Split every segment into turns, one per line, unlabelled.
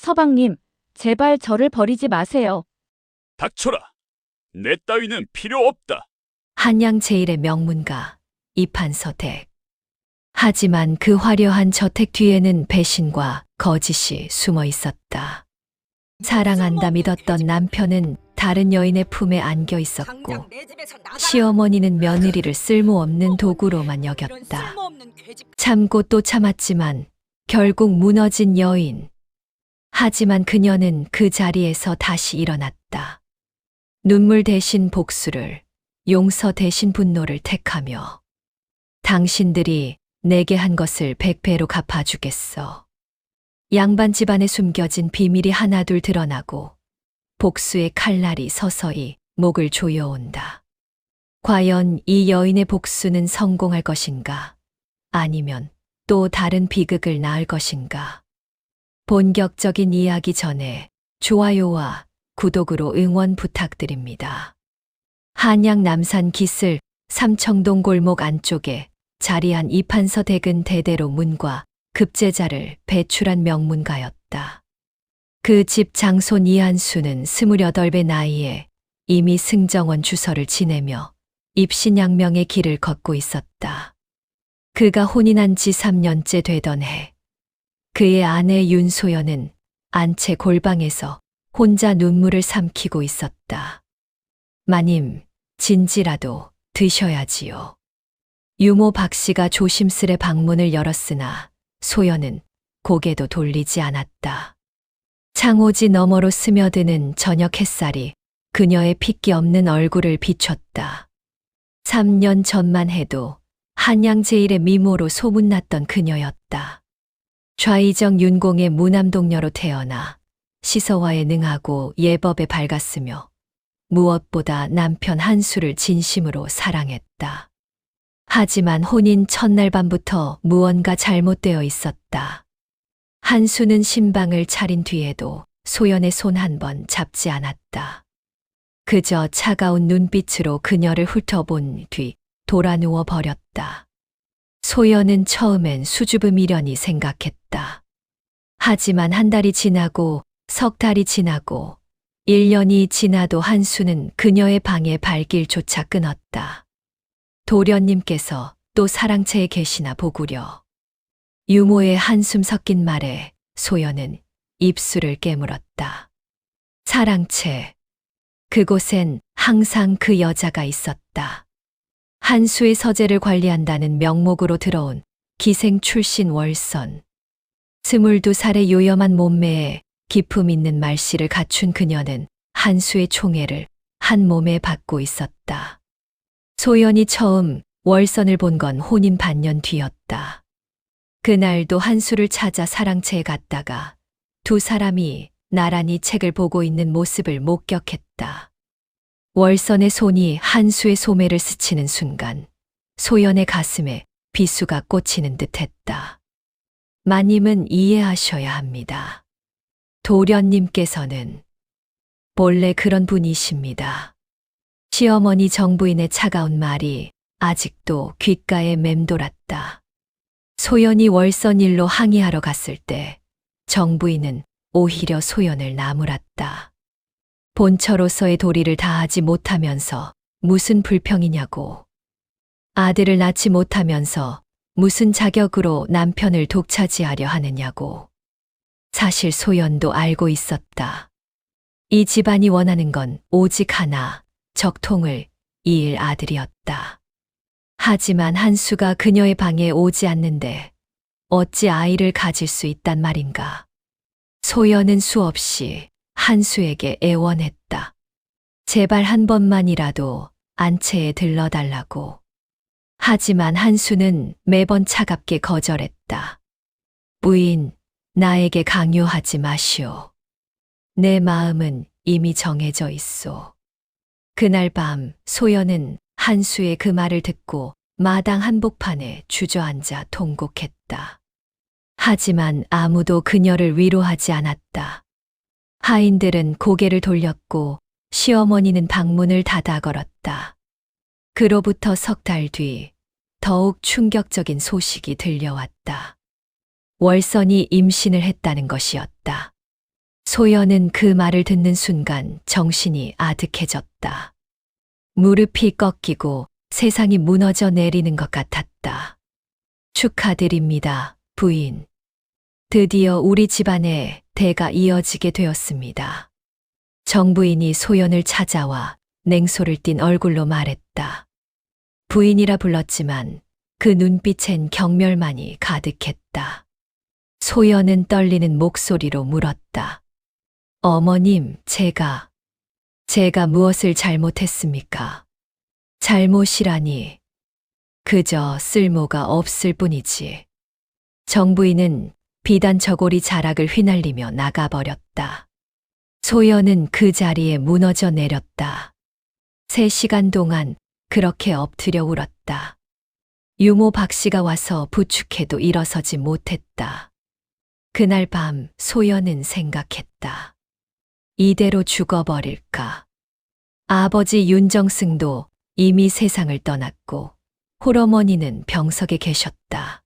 서방님, 제발 저를 버리지 마세요.
닥쳐라. 내 따위는 필요 없다.
한양 제일의 명문가 이판서택. 하지만 그 화려한 저택 뒤에는 배신과 거짓이 숨어 있었다. 사랑한다 믿었던 남편은 다른 여인의 품에 안겨 있었고, 시어머니는 며느리를 쓸모없는 도구로만 여겼다. 참고 또 참았지만 결국 무너진 여인. 하지만 그녀는 그 자리에서 다시 일어났다. 눈물 대신 복수를, 용서 대신 분노를 택하며, 당신들이 내게 한 것을 100배로 갚아주겠어. 양반 집안에 숨겨진 비밀이 하나둘 드러나고 복수의 칼날이 서서히 목을 조여온다. 과연 이 여인의 복수는 성공할 것인가? 아니면 또 다른 비극을 낳을 것인가? 본격적인 이야기 전에 좋아요와 구독으로 응원 부탁드립니다. 한양 남산 기슬 삼청동 골목 안쪽에 자리한 이판서택은 대대로 문과 급제자를 배출한 명문가였다. 그 집 장손 이한수는 28배 나이에 이미 승정원 주서를 지내며 입신양명의 길을 걷고 있었다. 그가 혼인한 지 3년째 되던 해, 그의 아내 윤소연은 안채 골방에서 혼자 눈물을 삼키고 있었다. 마님, 진지라도 드셔야지요. 유모 박씨가 조심스레 방문을 열었으나 소연은 고개도 돌리지 않았다. 창호지 너머로 스며드는 저녁 햇살이 그녀의 핏기 없는 얼굴을 비췄다. 3년 전만 해도 한양 제일의 미모로 소문났던 그녀였다. 좌의정 윤공의 무남동녀로 태어나 시서와에 능하고 예법에 밝았으며 무엇보다 남편 한수를 진심으로 사랑했다. 하지만 혼인 첫날 밤부터 무언가 잘못되어 있었다. 한수는 신방을 차린 뒤에도 소연의 손 한 번 잡지 않았다. 그저 차가운 눈빛으로 그녀를 훑어본 뒤 돌아 누워 버렸다. 소연은 처음엔 수줍음 미련이 생각했다. 하지만 한 달이 지나고 석 달이 지나고 1년이 지나도 한수는 그녀의 방에 발길조차 끊었다. 도련님께서 또 사랑채에 계시나 보구려. 유모의 한숨 섞인 말에 소연은 입술을 깨물었다. 사랑채. 그곳엔 항상 그 여자가 있었다. 한수의 서재를 관리한다는 명목으로 들어온 기생 출신 월선. 22살의 요염한 몸매에 기품 있는 말씨를 갖춘 그녀는 한수의 총애를 한 몸에 받고 있었다. 소연이 처음 월선을 본 건 혼인 반년 뒤였다. 그날도 한수를 찾아 사랑채에 갔다가 두 사람이 나란히 책을 보고 있는 모습을 목격했다. 월선의 손이 한수의 소매를 스치는 순간 소연의 가슴에 비수가 꽂히는 듯했다. 마님은 이해하셔야 합니다. 도련님께서는 본래 그런 분이십니다. 시어머니 정부인의 차가운 말이 아직도 귓가에 맴돌았다. 소연이 월선 일로 항의하러 갔을 때 정부인은 오히려 소연을 나무랐다. 본처로서의 도리를 다하지 못하면서 무슨 불평이냐고. 아들을 낳지 못하면서 무슨 자격으로 남편을 독차지하려 하느냐고. 사실 소연도 알고 있었다. 이 집안이 원하는 건 오직 하나, 적통을 이을 아들이었다. 하지만 한수가 그녀의 방에 오지 않는데 어찌 아이를 가질 수 있단 말인가. 소연은 수없이 한수에게 애원했다. 제발 한 번만이라도 안채에 들러달라고. 하지만 한수는 매번 차갑게 거절했다. 부인, 나에게 강요하지 마시오. 내 마음은 이미 정해져 있소. 그날 밤 소연은 한수의 그 말을 듣고 마당 한복판에 주저앉아 통곡했다. 하지만 아무도 그녀를 위로하지 않았다. 하인들은 고개를 돌렸고 시어머니는 방문을 닫아 걸었다. 그로부터 석 달 뒤 더욱 충격적인 소식이 들려왔다. 월선이 임신을 했다는 것이었다. 소연은 그 말을 듣는 순간 정신이 아득해졌다. 무릎이 꺾이고 세상이 무너져 내리는 것 같았다. 축하드립니다, 부인. 드디어 우리 집안에 대가 이어지게 되었습니다. 정부인이 소연을 찾아와 냉소를 띤 얼굴로 말했다. 부인이라 불렀지만 그 눈빛엔 경멸만이 가득했다. 소연은 떨리는 목소리로 물었다. 어머님, 제가 무엇을 잘못했습니까? 잘못이라니. 그저 쓸모가 없을 뿐이지. 정부인은 비단 저고리 자락을 휘날리며 나가버렸다. 소연은 그 자리에 무너져 내렸다. 3시간 동안 그렇게 엎드려 울었다. 유모 박씨가 와서 부축해도 일어서지 못했다. 그날 밤 소연은 생각했다. 이대로 죽어버릴까? 아버지 윤정승도 이미 세상을 떠났고 홀어머니는 병석에 계셨다.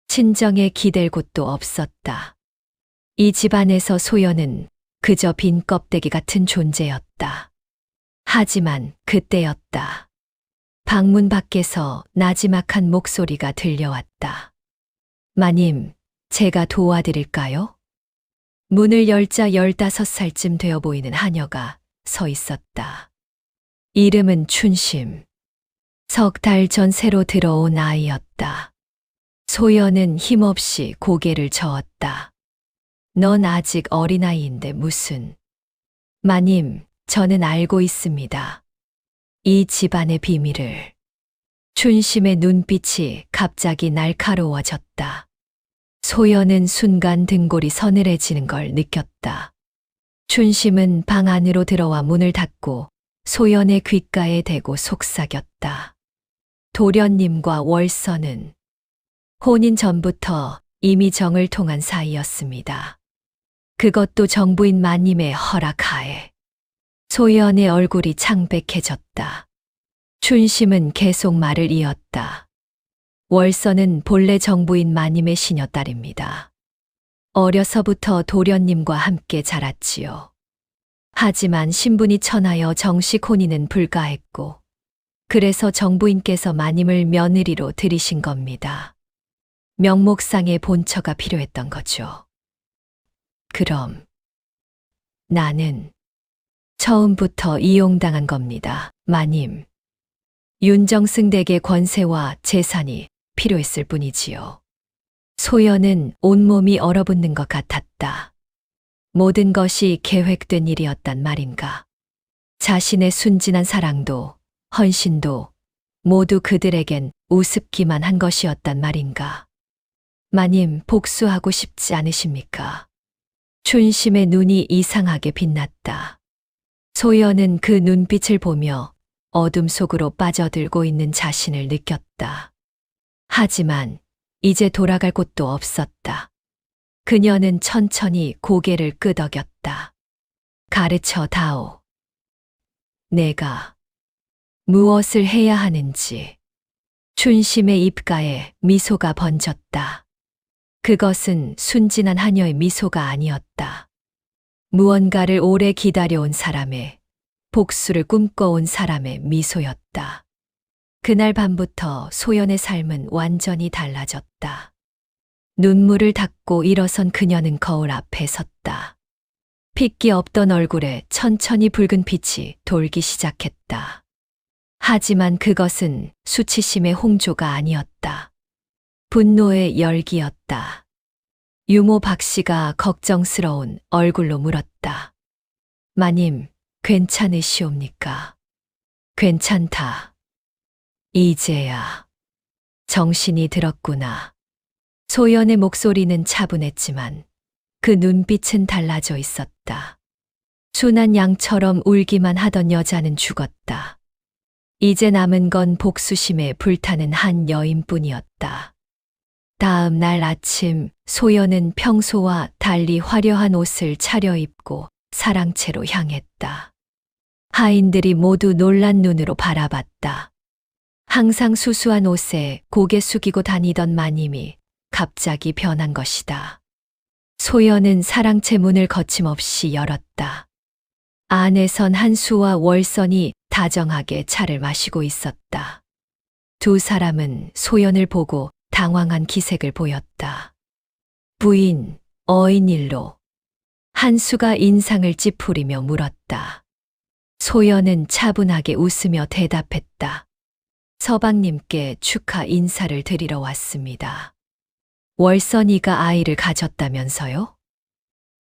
친정에 기댈 곳도 없었다. 이 집안에서 소연은 그저 빈 껍데기 같은 존재였다. 하지만 그때였다. 방문 밖에서 나지막한 목소리가 들려왔다. 마님, 제가 도와드릴까요? 문을 열자 15살쯤 되어 보이는 하녀가 서 있었다. 이름은 춘심. 석 달 전 새로 들어온 아이였다. 소연은 힘없이 고개를 저었다. 넌 아직 어린아이인데 무슨. 마님, 저는 알고 있습니다. 이 집안의 비밀을. 춘심의 눈빛이 갑자기 날카로워졌다. 소연은 순간 등골이 서늘해지는 걸 느꼈다. 춘심은 방 안으로 들어와 문을 닫고 소연의 귓가에 대고 속삭였다. 도련님과 월선은 혼인 전부터 이미 정을 통한 사이였습니다. 그것도 정부인 마님의 허락하에. 소연의 얼굴이 창백해졌다. 춘심은 계속 말을 이었다. 월선은 본래 정부인 마님의 시녀딸입니다. 어려서부터 도련님과 함께 자랐지요. 하지만 신분이 천하여 정식 혼인은 불가했고, 그래서 정부인께서 마님을 며느리로 들이신 겁니다. 명목상의 본처가 필요했던 거죠. 그럼 나는 처음부터 이용당한 겁니다, 마님. 윤정승 댁의 권세와 재산이 필요했을 뿐이지요. 소연은 온몸이 얼어붙는 것 같았다. 모든 것이 계획된 일이었단 말인가. 자신의 순진한 사랑도 헌신도 모두 그들에겐 우습기만 한 것이었단 말인가. 마님, 복수하고 싶지 않으십니까? 춘심의 눈이 이상하게 빛났다. 소연은 그 눈빛을 보며 어둠 속으로 빠져들고 있는 자신을 느꼈다. 하지만 이제 돌아갈 곳도 없었다. 그녀는 천천히 고개를 끄덕였다. 가르쳐 다오. 내가 무엇을 해야 하는지. 춘심의 입가에 미소가 번졌다. 그것은 순진한 하녀의 미소가 아니었다. 무언가를 오래 기다려온 사람의, 복수를 꿈꿔온 사람의 미소였다. 그날 밤부터 소연의 삶은 완전히 달라졌다. 눈물을 닦고 일어선 그녀는 거울 앞에 섰다. 핏기 없던 얼굴에 천천히 붉은 빛이 돌기 시작했다. 하지만 그것은 수치심의 홍조가 아니었다. 분노의 열기였다. 유모 박씨가 걱정스러운 얼굴로 물었다. 마님, 괜찮으시옵니까? 괜찮다. 이제야 정신이 들었구나. 소연의 목소리는 차분했지만 그 눈빛은 달라져 있었다. 순한 양처럼 울기만 하던 여자는 죽었다. 이제 남은 건 복수심에 불타는 한 여인뿐이었다. 다음 날 아침 소연은 평소와 달리 화려한 옷을 차려입고 사랑채로 향했다. 하인들이 모두 놀란 눈으로 바라봤다. 항상 수수한 옷에 고개 숙이고 다니던 마님이 갑자기 변한 것이다. 소연은 사랑채 문을 거침없이 열었다. 안에선 한수와 월선이 다정하게 차를 마시고 있었다. 두 사람은 소연을 보고 당황한 기색을 보였다. 부인, 어인일로. 한수가 인상을 찌푸리며 물었다. 소연은 차분하게 웃으며 대답했다. 서방님께 축하 인사를 드리러 왔습니다. 월선이가 아이를 가졌다면서요?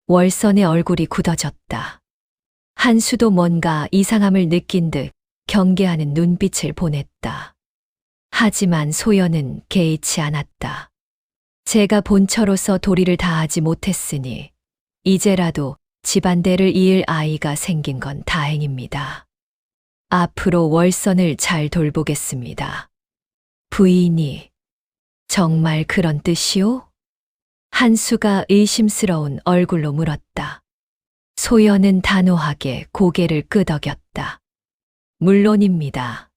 월선의 얼굴이 굳어졌다. 한수도 뭔가 이상함을 느낀 듯 경계하는 눈빛을 보냈다. 하지만 소연은 개의치 않았다. 제가 본처로서 도리를 다하지 못했으니 이제라도 집안대를 이을 아이가 생긴 건 다행입니다. 앞으로 월선을 잘 돌보겠습니다. 부인이 정말 그런 뜻이오? 한수가 의심스러운 얼굴로 물었다. 소연은 단호하게 고개를 끄덕였다. 물론입니다.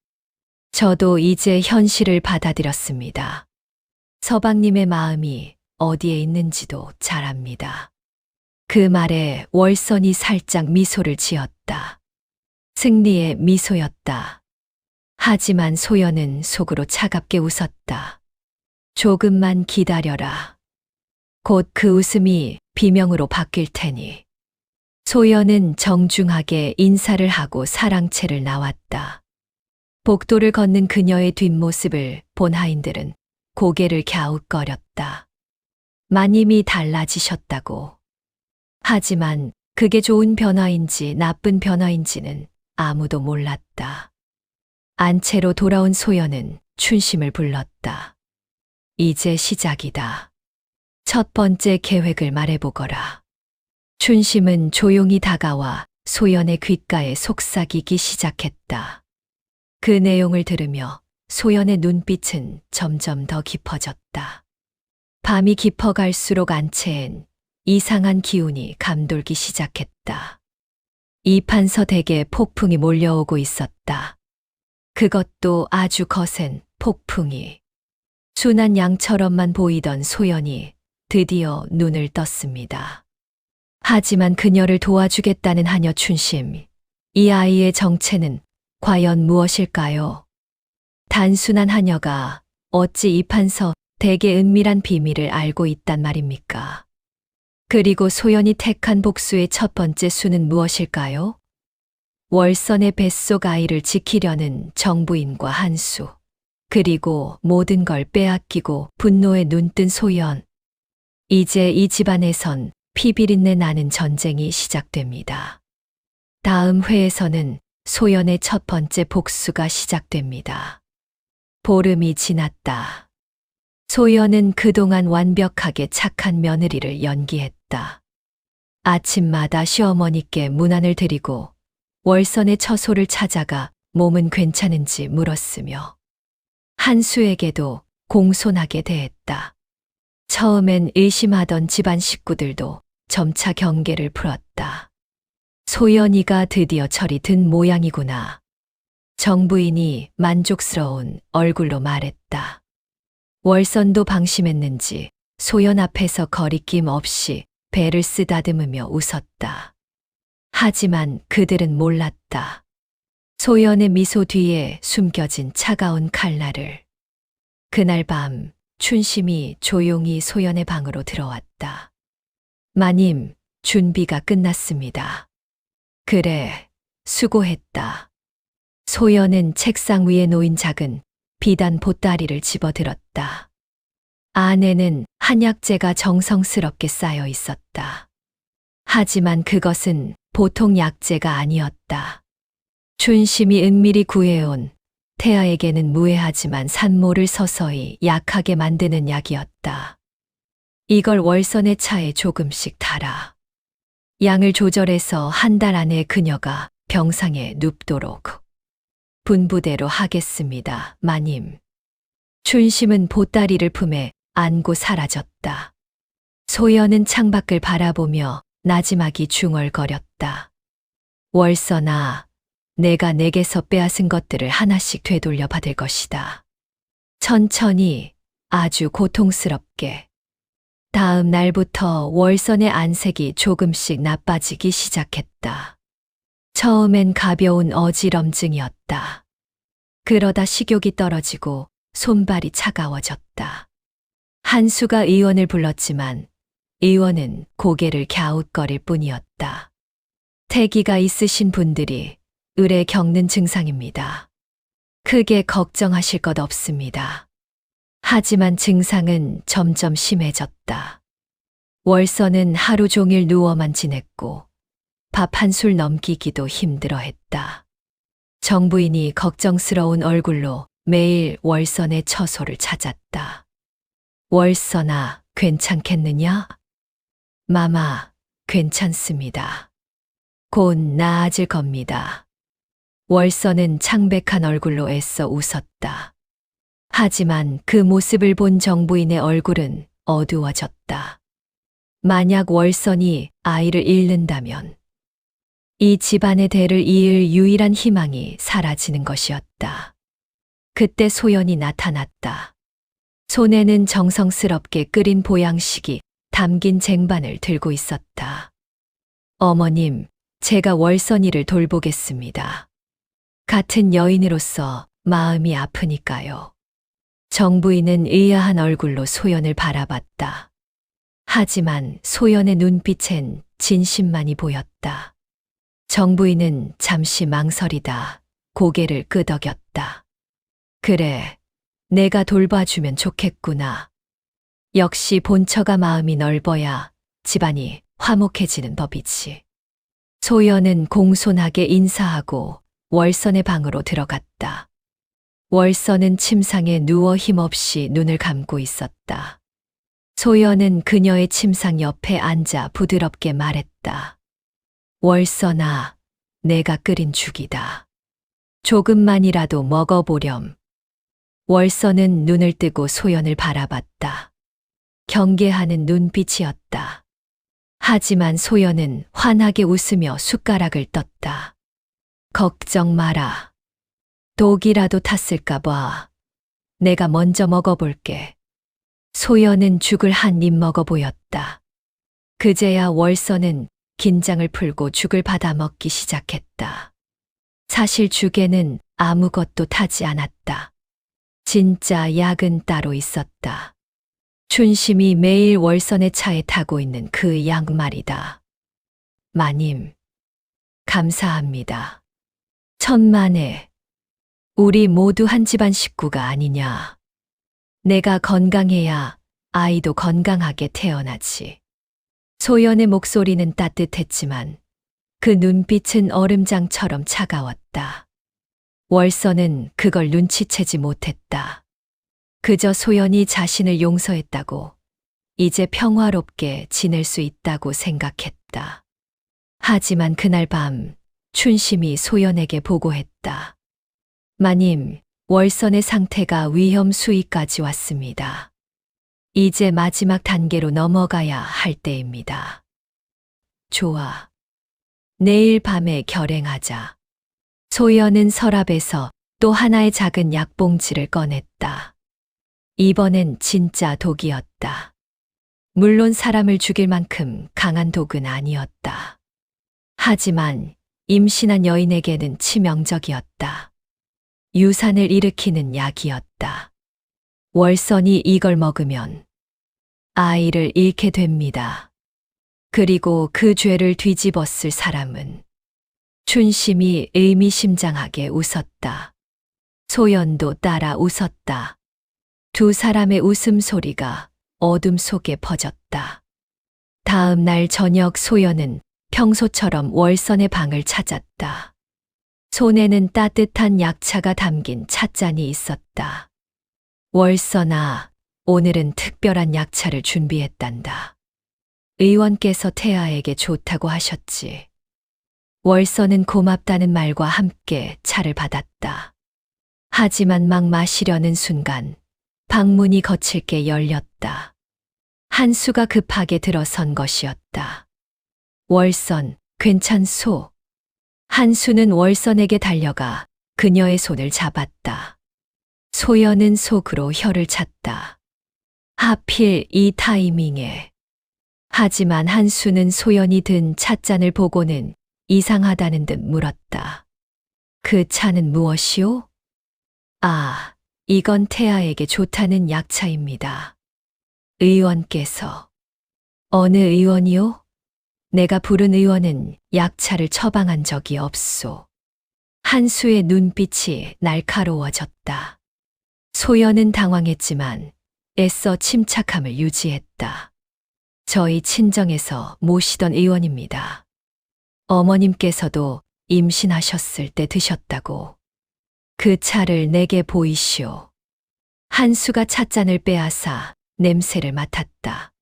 저도 이제 현실을 받아들였습니다. 서방님의 마음이 어디에 있는지도 잘 압니다. 그 말에 월선이 살짝 미소를 지었다. 승리의 미소였다. 하지만 소연은 속으로 차갑게 웃었다. 조금만 기다려라. 곧 그 웃음이 비명으로 바뀔 테니. 소연은 정중하게 인사를 하고 사랑채를 나왔다. 복도를 걷는 그녀의 뒷모습을 본 하인들은 고개를 갸웃거렸다. 마님이 달라지셨다고. 하지만 그게 좋은 변화인지 나쁜 변화인지는 아무도 몰랐다. 안채로 돌아온 소연은 춘심을 불렀다. 이제 시작이다. 첫 번째 계획을 말해보거라. 춘심은 조용히 다가와 소연의 귓가에 속삭이기 시작했다. 그 내용을 들으며 소연의 눈빛은 점점 더 깊어졌다. 밤이 깊어갈수록 안채엔 이상한 기운이 감돌기 시작했다. 이판서 댁에 폭풍이 몰려오고 있었다. 그것도 아주 거센 폭풍이. 순한 양처럼만 보이던 소연이 드디어 눈을 떴습니다. 하지만 그녀를 도와주겠다는 하녀 춘심. 이 아이의 정체는 과연 무엇일까요? 단순한 하녀가 어찌 이판서 댁의 은밀한 비밀을 알고 있단 말입니까? 그리고 소연이 택한 복수의 첫 번째 수는 무엇일까요? 월선의 뱃속 아이를 지키려는 정부인과 한수. 그리고 모든 걸 빼앗기고 분노에 눈뜬 소연. 이제 이 집안에선 피비린내 나는 전쟁이 시작됩니다. 다음 회에서는 소연의 첫 번째 복수가 시작됩니다. 보름이 지났다. 소연은 그동안 완벽하게 착한 며느리를 연기했다. 아침마다 시어머니께 문안을 드리고 월선의 처소를 찾아가 몸은 괜찮은지 물었으며 한수에게도 공손하게 대했다. 처음엔 의심하던 집안 식구들도 점차 경계를 풀었다. 소연이가 드디어 철이 든 모양이구나. 정부인이 만족스러운 얼굴로 말했다. 월선도 방심했는지 소연 앞에서 거리낌 없이 배를 쓰다듬으며 웃었다. 하지만 그들은 몰랐다. 소연의 미소 뒤에 숨겨진 차가운 칼날을. 그날 밤 춘심이 조용히 소연의 방으로 들어왔다. 마님, 준비가 끝났습니다. 그래, 수고했다. 소연은 책상 위에 놓인 작은 비단 보따리를 집어들었다. 안에는 한약재가 정성스럽게 쌓여 있었다. 하지만 그것은 보통 약재가 아니었다. 춘심이 은밀히 구해온 태아에게는 무해하지만 산모를 서서히 약하게 만드는 약이었다. 이걸 월선의 차에 조금씩 달아. 양을 조절해서 한 달 안에 그녀가 병상에 눕도록. 분부대로 하겠습니다, 마님. 춘심은 보따리를 품에 안고 사라졌다. 소연은 창밖을 바라보며 나지막이 중얼거렸다. 월선아, 내가 내게서 빼앗은 것들을 하나씩 되돌려 받을 것이다. 천천히, 아주 고통스럽게. 다음 날부터 월선의 안색이 조금씩 나빠지기 시작했다. 처음엔 가벼운 어지럼증이었다. 그러다 식욕이 떨어지고 손발이 차가워졌다. 한수가 의원을 불렀지만 의원은 고개를 갸웃거릴 뿐이었다. 태기가 있으신 분들이 의뢰 겪는 증상입니다. 크게 걱정하실 것 없습니다. 하지만 증상은 점점 심해졌다. 월선은 하루 종일 누워만 지냈고 밥 한 술 넘기기도 힘들어했다. 정부인이 걱정스러운 얼굴로 매일 월선의 처소를 찾았다. 월선아, 괜찮겠느냐? 마마, 괜찮습니다. 곧 나아질 겁니다. 월선은 창백한 얼굴로 애써 웃었다. 하지만 그 모습을 본 정부인의 얼굴은 어두워졌다. 만약 월선이 아이를 잃는다면 이 집안의 대를 이을 유일한 희망이 사라지는 것이었다. 그때 소연이 나타났다. 손에는 정성스럽게 끓인 보양식이 담긴 쟁반을 들고 있었다. 어머님, 제가 월선이를 돌보겠습니다. 같은 여인으로서 마음이 아프니까요. 정부인은 의아한 얼굴로 소연을 바라봤다. 하지만 소연의 눈빛엔 진심만이 보였다. 정부인은 잠시 망설이다 고개를 끄덕였다. 그래, 내가 돌봐주면 좋겠구나. 역시 본처가 마음이 넓어야 집안이 화목해지는 법이지. 소연은 공손하게 인사하고 월선의 방으로 들어갔다. 월선은 침상에 누워 힘없이 눈을 감고 있었다. 소연은 그녀의 침상 옆에 앉아 부드럽게 말했다. 월선아, 내가 끓인 죽이다. 조금만이라도 먹어보렴. 월선은 눈을 뜨고 소연을 바라봤다. 경계하는 눈빛이었다. 하지만 소연은 환하게 웃으며 숟가락을 떴다. 걱정 마라. 독이라도 탔을까 봐. 내가 먼저 먹어볼게. 소연은 죽을 한 입 먹어 보였다. 그제야 월선은 긴장을 풀고 죽을 받아 먹기 시작했다. 사실 죽에는 아무것도 타지 않았다. 진짜 약은 따로 있었다. 춘심이 매일 월선의 차에 타고 있는 그 약 말이다. 마님, 감사합니다. 천만에, 우리 모두 한 집안 식구가 아니냐. 내가 건강해야 아이도 건강하게 태어나지. 소연의 목소리는 따뜻했지만 그 눈빛은 얼음장처럼 차가웠다. 월선은 그걸 눈치채지 못했다. 그저 소연이 자신을 용서했다고, 이제 평화롭게 지낼 수 있다고 생각했다. 하지만 그날 밤 춘심이 소연에게 보고했다. 마님, 월선의 상태가 위험 수위까지 왔습니다. 이제 마지막 단계로 넘어가야 할 때입니다. 좋아. 내일 밤에 결행하자. 소연은 서랍에서 또 하나의 작은 약봉지를 꺼냈다. 이번엔 진짜 독이었다. 물론 사람을 죽일 만큼 강한 독은 아니었다. 하지만 임신한 여인에게는 치명적이었다. 유산을 일으키는 약이었다. 월선이 이걸 먹으면 아이를 잃게 됩니다. 그리고 그 죄를 뒤집었을 사람은 춘심이 의미심장하게 웃었다. 소연도 따라 웃었다. 두 사람의 웃음소리가 어둠 속에 퍼졌다. 다음 날 저녁 소연은 평소처럼 월선의 방을 찾았다. 손에는 따뜻한 약차가 담긴 찻잔이 있었다. 월선아, 오늘은 특별한 약차를 준비했단다. 의원께서 태아에게 좋다고 하셨지. 월선은 고맙다는 말과 함께 차를 받았다. 하지만 막 마시려는 순간 방문이 거칠게 열렸다. 한수가 급하게 들어선 것이었다. 월선, 괜찮소? 한수는 월선에게 달려가 그녀의 손을 잡았다. 소연은 속으로 혀를 찼다. 하필 이 타이밍에. 하지만 한수는 소연이 든 찻잔을 보고는 이상하다는 듯 물었다. 그 차는 무엇이오? 아, 이건 태아에게 좋다는 약차입니다. 의원께서. 어느 의원이요? 내가 부른 의원은 약차를 처방한 적이 없소. 한수의 눈빛이 날카로워졌다. 소연은 당황했지만 애써 침착함을 유지했다. 저희 친정에서 모시던 의원입니다. 어머님께서도 임신하셨을 때 드셨다고. 그 차를 내게 보이시오. 한수가 찻잔을 빼앗아 냄새를 맡았다.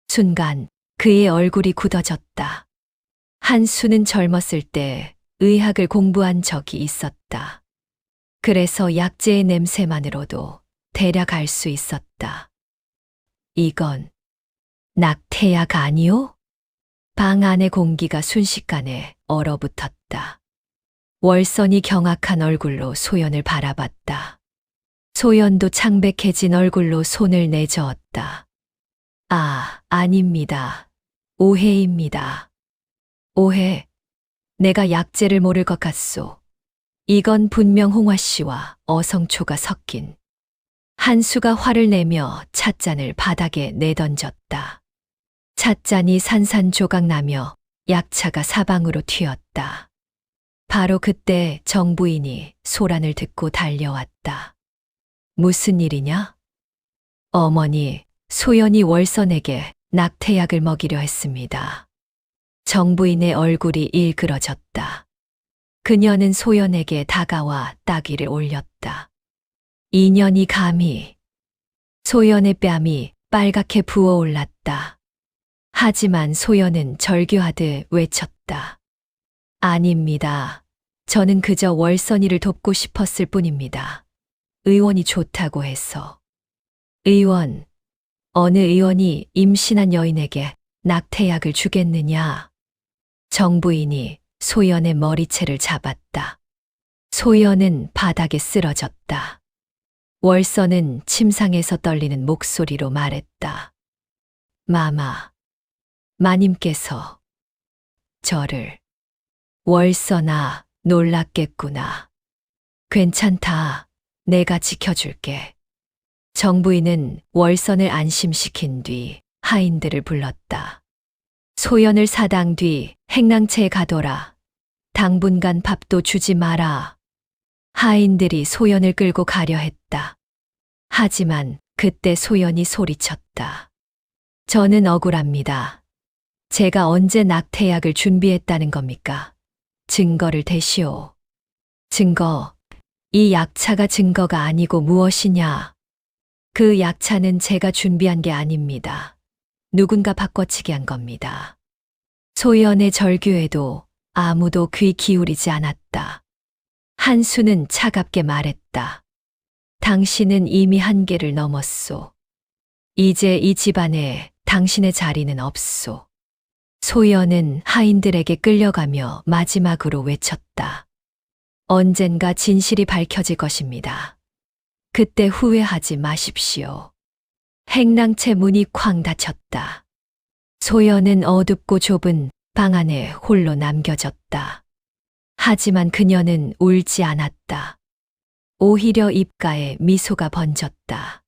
순간 그의 얼굴이 굳어졌다. 한수는 젊었을 때 의학을 공부한 적이 있었다. 그래서 약재의 냄새만으로도 대략 알 수 있었다. 이건 낙태약 아니오? 방 안의 공기가 순식간에 얼어붙었다. 월선이 경악한 얼굴로 소연을 바라봤다. 소연도 창백해진 얼굴로 손을 내저었다. 아, 아닙니다. 오해입니다. 오해. 내가 약재를 모를 것 같소. 이건 분명 홍화 씨와 어성초가 섞인. 한수가 화를 내며 찻잔을 바닥에 내던졌다. 찻잔이 산산조각 나며 약차가 사방으로 튀었다. 바로 그때 정부인이 소란을 듣고 달려왔다. 무슨 일이냐? 어머니, 소연이 월선에게 낙태약을 먹이려 했습니다. 정부인의 얼굴이 일그러졌다. 그녀는 소연에게 다가와 따귀를 올렸다. 인연이 감히. 소연의 뺨이 빨갛게 부어올랐다. 하지만 소연은 절규하듯 외쳤다. 아닙니다. 저는 그저 월선이를 돕고 싶었을 뿐입니다. 의원이 좋다고 해서. 의원, 어느 의원이 임신한 여인에게 낙태약을 주겠느냐? 정부인이 소연의 머리채를 잡았다. 소연은 바닥에 쓰러졌다. 월선은 침상에서 떨리는 목소리로 말했다. 마마, 마님께서 저를. 월선아, 놀랐겠구나. 괜찮다. 내가 지켜줄게. 정부인은 월선을 안심시킨 뒤 하인들을 불렀다. 소연을 사당 뒤 행랑채에 가둬라. 당분간 밥도 주지 마라. 하인들이 소연을 끌고 가려 했다. 하지만 그때 소연이 소리쳤다. 저는 억울합니다. 제가 언제 낙태약을 준비했다는 겁니까? 증거를 대시오. 증거. 이 약차가 증거가 아니고 무엇이냐? 그 약차는 제가 준비한 게 아닙니다. 누군가 바꿔치기 한 겁니다. 소연의 절규에도 아무도 귀 기울이지 않았다. 한수는 차갑게 말했다. 당신은 이미 한계를 넘었소. 이제 이 집안에 당신의 자리는 없소. 소연은 하인들에게 끌려가며 마지막으로 외쳤다. 언젠가 진실이 밝혀질 것입니다. 그때 후회하지 마십시오. 행랑채 문이 쾅 닫혔다. 소연은 어둡고 좁은 방 안에 홀로 남겨졌다. 하지만 그녀는 울지 않았다. 오히려 입가에 미소가 번졌다.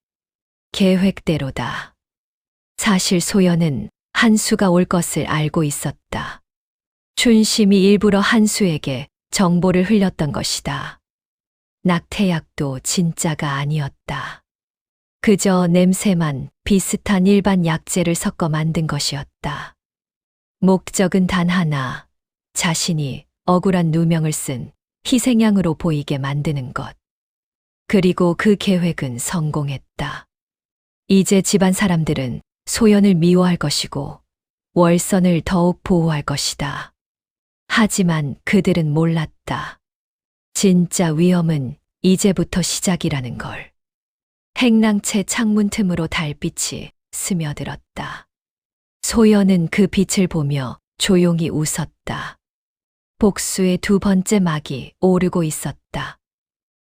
계획대로다. 사실 소연은 한수가 올 것을 알고 있었다. 춘심이 일부러 한수에게 정보를 흘렸던 것이다. 낙태약도 진짜가 아니었다. 그저 냄새만 비슷한 일반 약재를 섞어 만든 것이었다. 목적은 단 하나, 자신이 억울한 누명을 쓴 희생양으로 보이게 만드는 것. 그리고 그 계획은 성공했다. 이제 집안 사람들은 소연을 미워할 것이고 월선을 더욱 보호할 것이다. 하지만 그들은 몰랐다. 진짜 위험은 이제부터 시작이라는 걸. 행랑채 창문 틈으로 달빛이 스며들었다. 소연은 그 빛을 보며 조용히 웃었다. 복수의 두 번째 막이 오르고 있었다.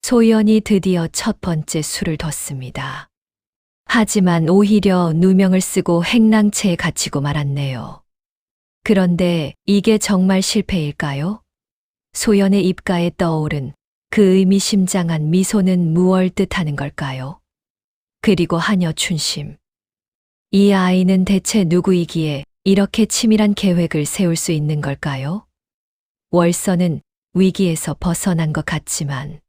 소연이 드디어 첫 번째 술을 뒀습니다. 하지만 오히려 누명을 쓰고 행랑채에 갇히고 말았네요. 그런데 이게 정말 실패일까요? 소연의 입가에 떠오른 그 의미심장한 미소는 무얼 뜻하는 걸까요? 그리고 하녀 춘심. 이 아이는 대체 누구이기에 이렇게 치밀한 계획을 세울 수 있는 걸까요? 월서는 위기에서 벗어난 것 같지만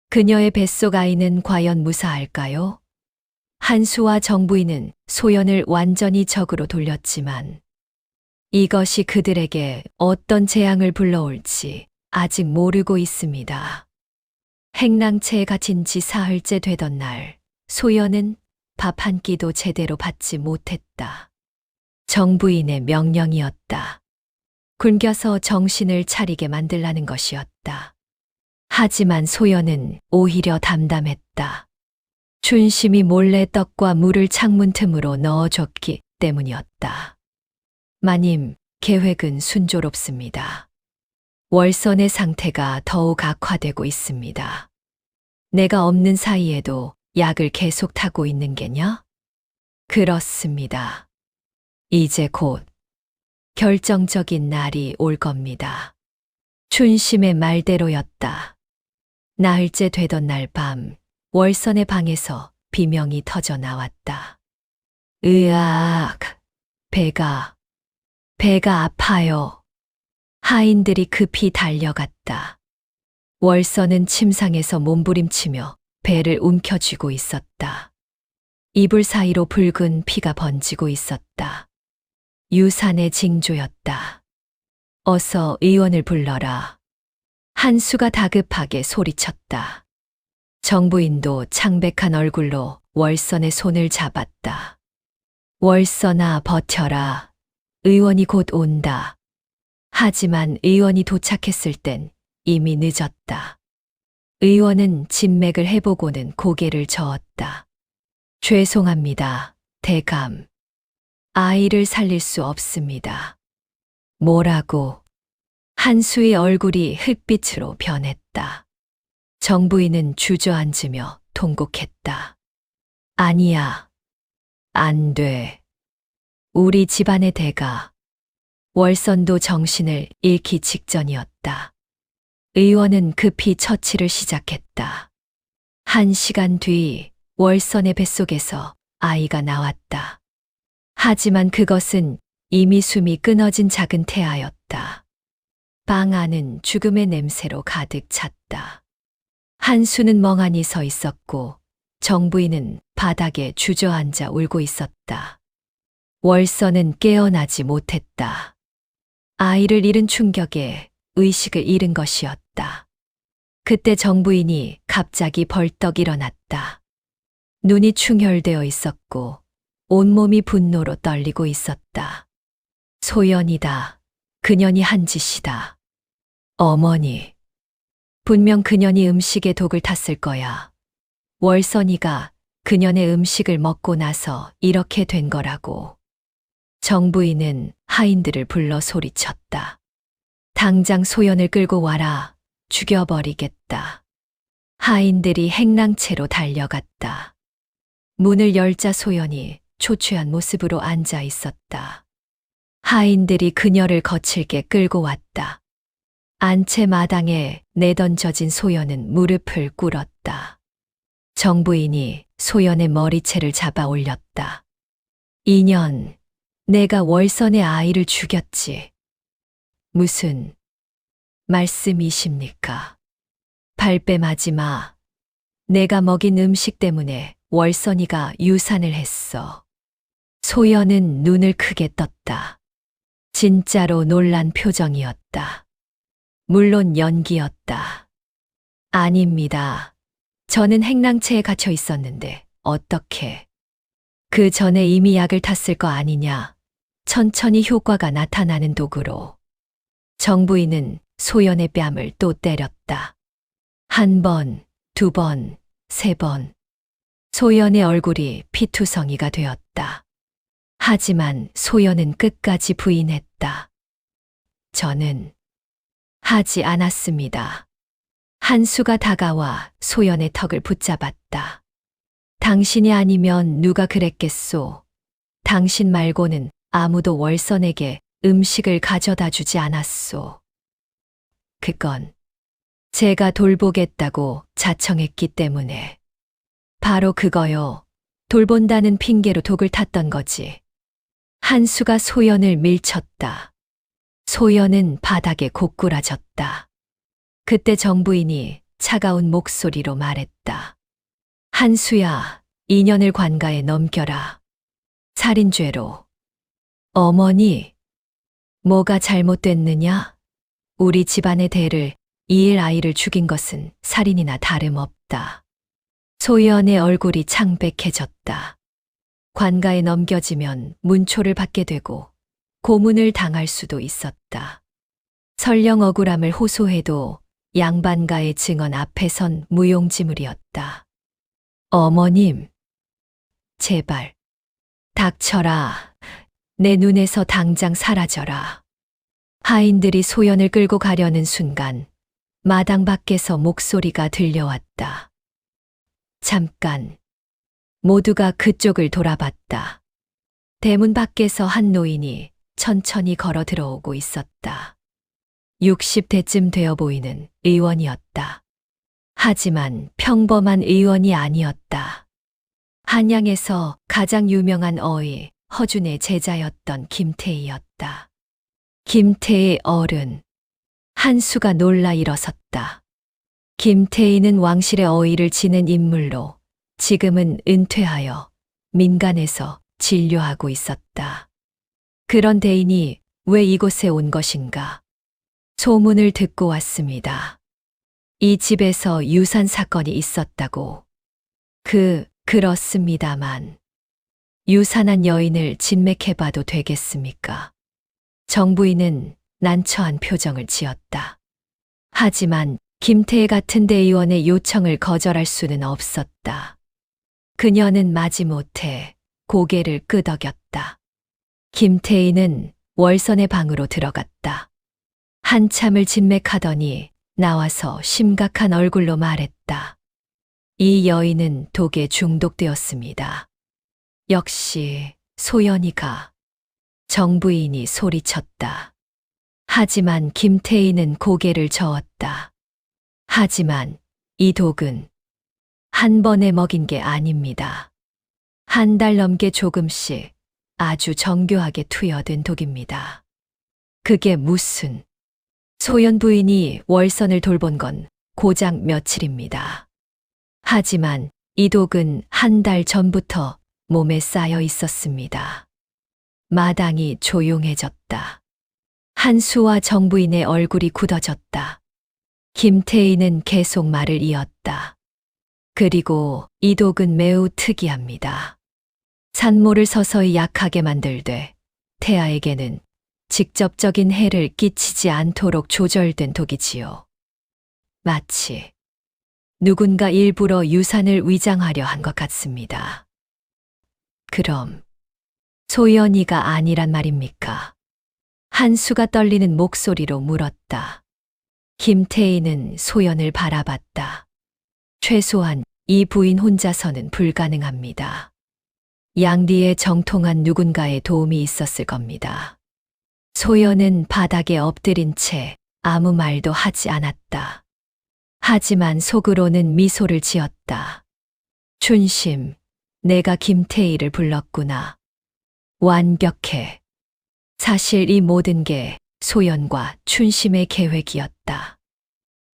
그녀의 뱃속 아이는 과연 무사할까요? 한수와 정부인은 소연을 완전히 적으로 돌렸지만 이것이 그들에게 어떤 재앙을 불러올지 아직 모르고 있습니다. 행랑채에 갇힌 지 사흘째 되던 날, 소연은 밥 한 끼도 제대로 받지 못했다. 정부인의 명령이었다. 굶겨서 정신을 차리게 만들라는 것이었다. 하지만 소연은 오히려 담담했다. 춘심이 몰래 떡과 물을 창문 틈으로 넣어줬기 때문이었다. 마님, 계획은 순조롭습니다. 월선의 상태가 더욱 악화되고 있습니다. 내가 없는 사이에도 약을 계속 타고 있는 게냐? 그렇습니다. 이제 곧 결정적인 날이 올 겁니다. 춘심의 말대로였다. 나흘째 되던 날 밤, 월선의 방에서 비명이 터져 나왔다. 으악, 배가 아파요. 하인들이 급히 달려갔다. 월선은 침상에서 몸부림치며 배를 움켜쥐고 있었다. 이불 사이로 붉은 피가 번지고 있었다. 유산의 징조였다. 어서 의원을 불러라. 한수가 다급하게 소리쳤다. 정부인도 창백한 얼굴로 월선의 손을 잡았다. 월선아, 버텨라. 의원이 곧 온다. 하지만 의원이 도착했을 땐 이미 늦었다. 의원은 진맥을 해보고는 고개를 저었다. 죄송합니다, 대감. 아이를 살릴 수 없습니다. 뭐라고? 한수의 얼굴이 흙빛으로 변했다. 정부인은 주저앉으며 통곡했다. 아니야. 안 돼. 우리 집안의 대가. 월선도 정신을 잃기 직전이었다. 의원은 급히 처치를 시작했다. 1시간 뒤 월선의 뱃속에서 아이가 나왔다. 하지만 그것은 이미 숨이 끊어진 작은 태아였다. 방 안은 죽음의 냄새로 가득 찼다. 한수는 멍하니 서 있었고 정부인은 바닥에 주저앉아 울고 있었다. 월선은 깨어나지 못했다. 아이를 잃은 충격에 의식을 잃은 것이었다. 그때 정부인이 갑자기 벌떡 일어났다. 눈이 충혈되어 있었고 온몸이 분노로 떨리고 있었다. 소연이다. 그년이 한 짓이다. 어머니. 분명 그년이 음식에 독을 탔을 거야. 월선이가 그년의 음식을 먹고 나서 이렇게 된 거라고. 정부인은 하인들을 불러 소리쳤다. 당장 소연을 끌고 와라. 죽여버리겠다. 하인들이 행랑채로 달려갔다. 문을 열자 소연이 초췌한 모습으로 앉아 있었다. 하인들이 그녀를 거칠게 끌고 왔다. 안채 마당에 내던져진 소연은 무릎을 꿇었다. 정부인이 소연의 머리채를 잡아 올렸다. 2년, 내가 월선의 아이를 죽였지. 무슨 말씀이십니까? 발뺌하지 마. 내가 먹인 음식 때문에 월선이가 유산을 했어. 소연은 눈을 크게 떴다. 진짜로 놀란 표정이었다. 물론 연기였다. 아닙니다. 저는 행랑채에 갇혀 있었는데 어떻게? 그 전에 이미 약을 탔을 거 아니냐. 천천히 효과가 나타나는 도구로. 정부인은 소연의 뺨을 또 때렸다. 1번, 2번, 3번. 소연의 얼굴이 피투성이가 되었다. 하지만 소연은 끝까지 부인했다. 저는 하지 않았습니다. 한수가 다가와 소연의 턱을 붙잡았다. 당신이 아니면 누가 그랬겠소. 당신 말고는 아무도 월선에게 음식을 가져다 주지 않았소. 그건 제가 돌보겠다고 자청했기 때문에. 바로 그거요. 돌본다는 핑계로 독을 탔던 거지. 한수가 소연을 밀쳤다. 소연은 바닥에 고꾸라졌다. 그때 정부인이 차가운 목소리로 말했다. 한수야, 2년을 관가에 넘겨라. 살인죄로. 어머니, 뭐가 잘못됐느냐? 우리 집안의 대를 이을 아이를 죽인 것은 살인이나 다름없다. 소연의 얼굴이 창백해졌다. 관가에 넘겨지면 문초를 받게 되고 고문을 당할 수도 있었다. 설령 억울함을 호소해도 양반가의 증언 앞에선 무용지물이었다. 어머님, 제발, 닥쳐라. 내 눈에서 당장 사라져라. 하인들이 소연을 끌고 가려는 순간 마당 밖에서 목소리가 들려왔다. 잠깐. 모두가 그쪽을 돌아봤다. 대문 밖에서 한 노인이 천천히 걸어 들어오고 있었다. 60대쯤 되어 보이는 의원이었다. 하지만 평범한 의원이 아니었다. 한양에서 가장 유명한 어의 허준의 제자였던 김태희였다. 김태희 어른. 한수가 놀라 일어섰다. 김태희는 왕실의 어의를 지낸 인물로 지금은 은퇴하여 민간에서 진료하고 있었다. 그런 대인이 왜 이곳에 온 것인가? 소문을 듣고 왔습니다. 이 집에서 유산 사건이 있었다고. 그렇습니다만. 유산한 여인을 진맥해봐도 되겠습니까? 정부인은 난처한 표정을 지었다. 하지만 김태희 같은 대의원의 요청을 거절할 수는 없었다. 그녀는 마지못해 고개를 끄덕였다. 김태희는 월선의 방으로 들어갔다. 한참을 진맥하더니 나와서 심각한 얼굴로 말했다. 이 여인은 독에 중독되었습니다. 역시 소연이가. 정부인이 소리쳤다. 하지만 김태희는 고개를 저었다. 하지만 이 독은 한 번에 먹인 게 아닙니다. 한 달 넘게 조금씩 아주 정교하게 투여된 독입니다. 그게 무슨. 소연 부인이 월선을 돌본 건 고작 며칠입니다. 하지만 이 독은 한 달 전부터 몸에 쌓여 있었습니다. 마당이 조용해졌다. 한수와 정부인의 얼굴이 굳어졌다. 김태희는 계속 말을 이었다. 그리고 이 독은 매우 특이합니다. 산모를 서서히 약하게 만들되 태아에게는 직접적인 해를 끼치지 않도록 조절된 독이지요. 마치 누군가 일부러 유산을 위장하려 한 것 같습니다. 그럼 소연이가 아니란 말입니까? 한수가 떨리는 목소리로 물었다. 김태희는 소연을 바라봤다. 최소한 이 부인 혼자서는 불가능합니다. 양디의 정통한 누군가의 도움이 있었을 겁니다. 소연은 바닥에 엎드린 채 아무 말도 하지 않았다. 하지만 속으로는 미소를 지었다. 춘심, 내가 김태희를 불렀구나. 완벽해. 사실 이 모든 게 소연과 춘심의 계획이었다.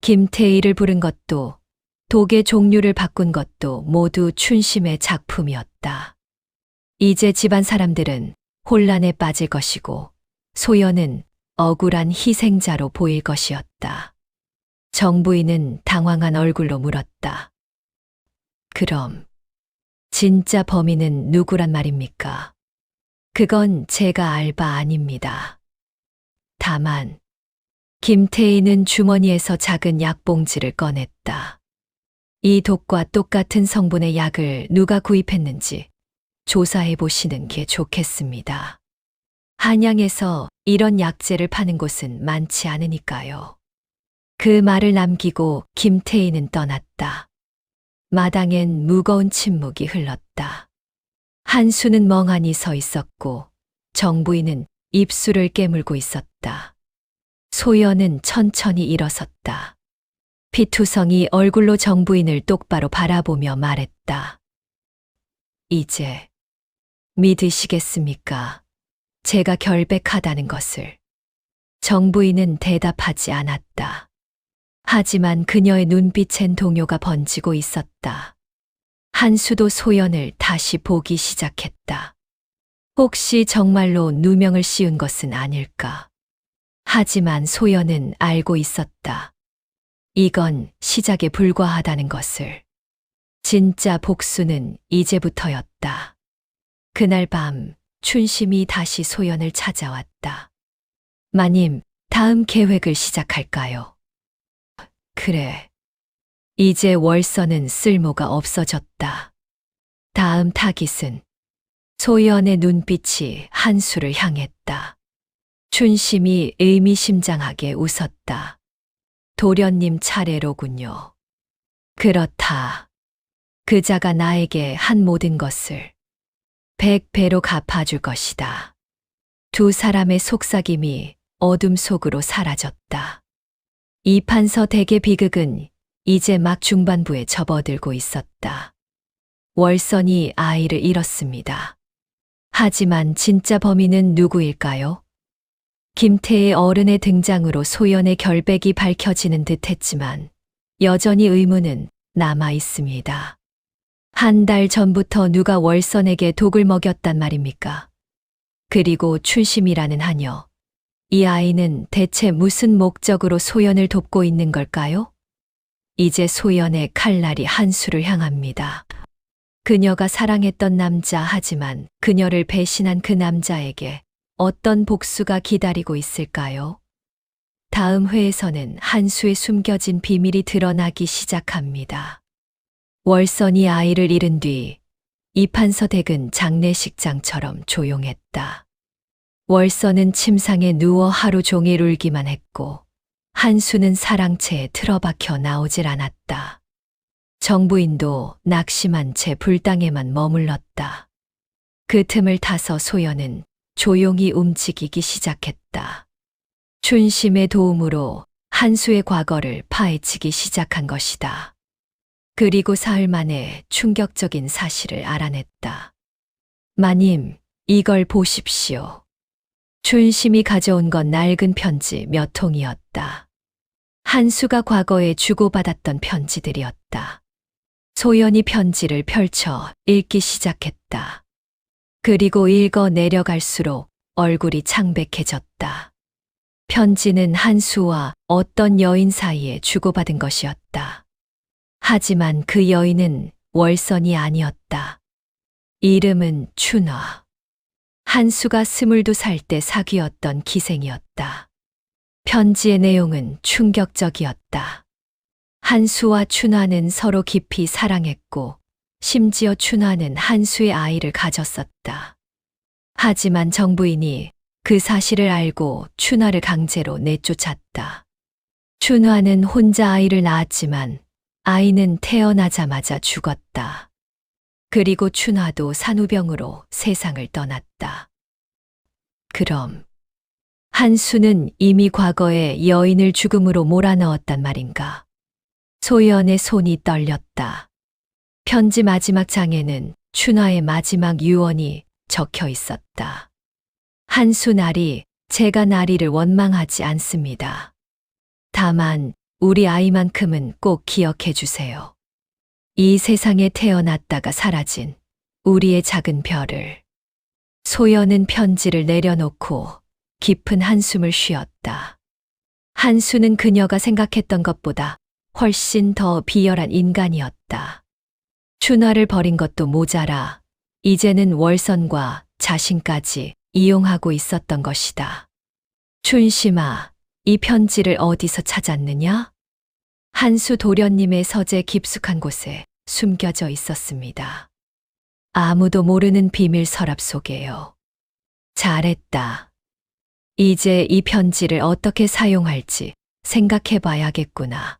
김태희를 부른 것도 독의 종류를 바꾼 것도 모두 춘심의 작품이었다. 이제 집안 사람들은 혼란에 빠질 것이고 소연은 억울한 희생자로 보일 것이었다. 정부인은 당황한 얼굴로 물었다. 그럼 진짜 범인은 누구란 말입니까? 그건 제가 알 바 아닙니다. 다만 김태희는 주머니에서 작은 약봉지를 꺼냈다. 이 독과 똑같은 성분의 약을 누가 구입했는지 조사해 보시는 게 좋겠습니다. 한양에서 이런 약재를 파는 곳은 많지 않으니까요. 그 말을 남기고 김태희는 떠났다. 마당엔 무거운 침묵이 흘렀다. 한수는 멍하니 서 있었고 정부인은 입술을 깨물고 있었다. 소연은 천천히 일어섰다. 피투성이 얼굴로 정부인을 똑바로 바라보며 말했다. 이제 믿으시겠습니까? 제가 결백하다는 것을. 정부인은 대답하지 않았다. 하지만 그녀의 눈빛엔 동요가 번지고 있었다. 한수도 소연을 다시 보기 시작했다. 혹시 정말로 누명을 씌운 것은 아닐까? 하지만 소연은 알고 있었다. 이건 시작에 불과하다는 것을. 진짜 복수는 이제부터였다. 그날 밤 춘심이 다시 소연을 찾아왔다. 마님, 다음 계획을 시작할까요? 그래. 이제 월서는 쓸모가 없어졌다. 다음 타깃은. 소연의 눈빛이 한수를 향했다. 춘심이 의미심장하게 웃었다. 도련님 차례로군요. 그렇다. 그자가 나에게 한 모든 것을 100배로 갚아줄 것이다. 두 사람의 속삭임이 어둠 속으로 사라졌다. 이판서 대개 비극은 이제 막 중반부에 접어들고 있었다. 월선이 아이를 잃었습니다. 하지만 진짜 범인은 누구일까요? 김태의 어른의 등장으로 소연의 결백이 밝혀지는 듯 했지만 여전히 의문은 남아 있습니다. 한 달 전부터 누가 월선에게 독을 먹였단 말입니까? 그리고 춘심이라는 하녀. 이 아이는 대체 무슨 목적으로 소연을 돕고 있는 걸까요? 이제 소연의 칼날이 한수를 향합니다. 그녀가 사랑했던 남자 하지만 그녀를 배신한 그 남자에게 어떤 복수가 기다리고 있을까요? 다음 회에서는 한수의 숨겨진 비밀이 드러나기 시작합니다. 월선이 아이를 잃은 뒤 이판서 댁은 장례식장처럼 조용했다. 월선은 침상에 누워 하루 종일 울기만 했고 한수는 사랑채에 틀어박혀 나오질 않았다. 정부인도 낙심한 채 불당에만 머물렀다. 그 틈을 타서 소연은 조용히 움직이기 시작했다. 춘심의 도움으로 한수의 과거를 파헤치기 시작한 것이다. 그리고 사흘 만에 충격적인 사실을 알아냈다. 마님, 이걸 보십시오. 춘심이 가져온 건 낡은 편지 몇 통이었다. 한수가 과거에 주고받았던 편지들이었다. 소연이 편지를 펼쳐 읽기 시작했다. 그리고 읽어 내려갈수록 얼굴이 창백해졌다. 편지는 한수와 어떤 여인 사이에 주고받은 것이었다. 하지만 그 여인은 월선이 아니었다. 이름은 춘화. 한수가 22살 때 사귀었던 기생이었다. 편지의 내용은 충격적이었다. 한수와 춘화는 서로 깊이 사랑했고 심지어 춘화는 한수의 아이를 가졌었다. 하지만 정부인이 그 사실을 알고 춘화를 강제로 내쫓았다. 춘화는 혼자 아이를 낳았지만 아이는 태어나자마자 죽었다. 그리고 춘화도 산후병으로 세상을 떠났다. 그럼 한수는 이미 과거에 여인을 죽음으로 몰아넣었단 말인가? 소연의 손이 떨렸다. 편지 마지막 장에는 춘화의 마지막 유언이 적혀 있었다. 한수 나리, 제가 나리를 원망하지 않습니다. 다만 우리 아이만큼은 꼭 기억해 주세요. 이 세상에 태어났다가 사라진 우리의 작은 별을. 소연은 편지를 내려놓고 깊은 한숨을 쉬었다. 한수는 그녀가 생각했던 것보다 훨씬 더 비열한 인간이었다. 춘화를 버린 것도 모자라 이제는 월선과 자신까지 이용하고 있었던 것이다. 춘심아, 이 편지를 어디서 찾았느냐? 한수 도련님의 서재 깊숙한 곳에 숨겨져 있었습니다. 아무도 모르는 비밀 서랍 속에요. 잘했다. 이제 이 편지를 어떻게 사용할지 생각해 봐야겠구나.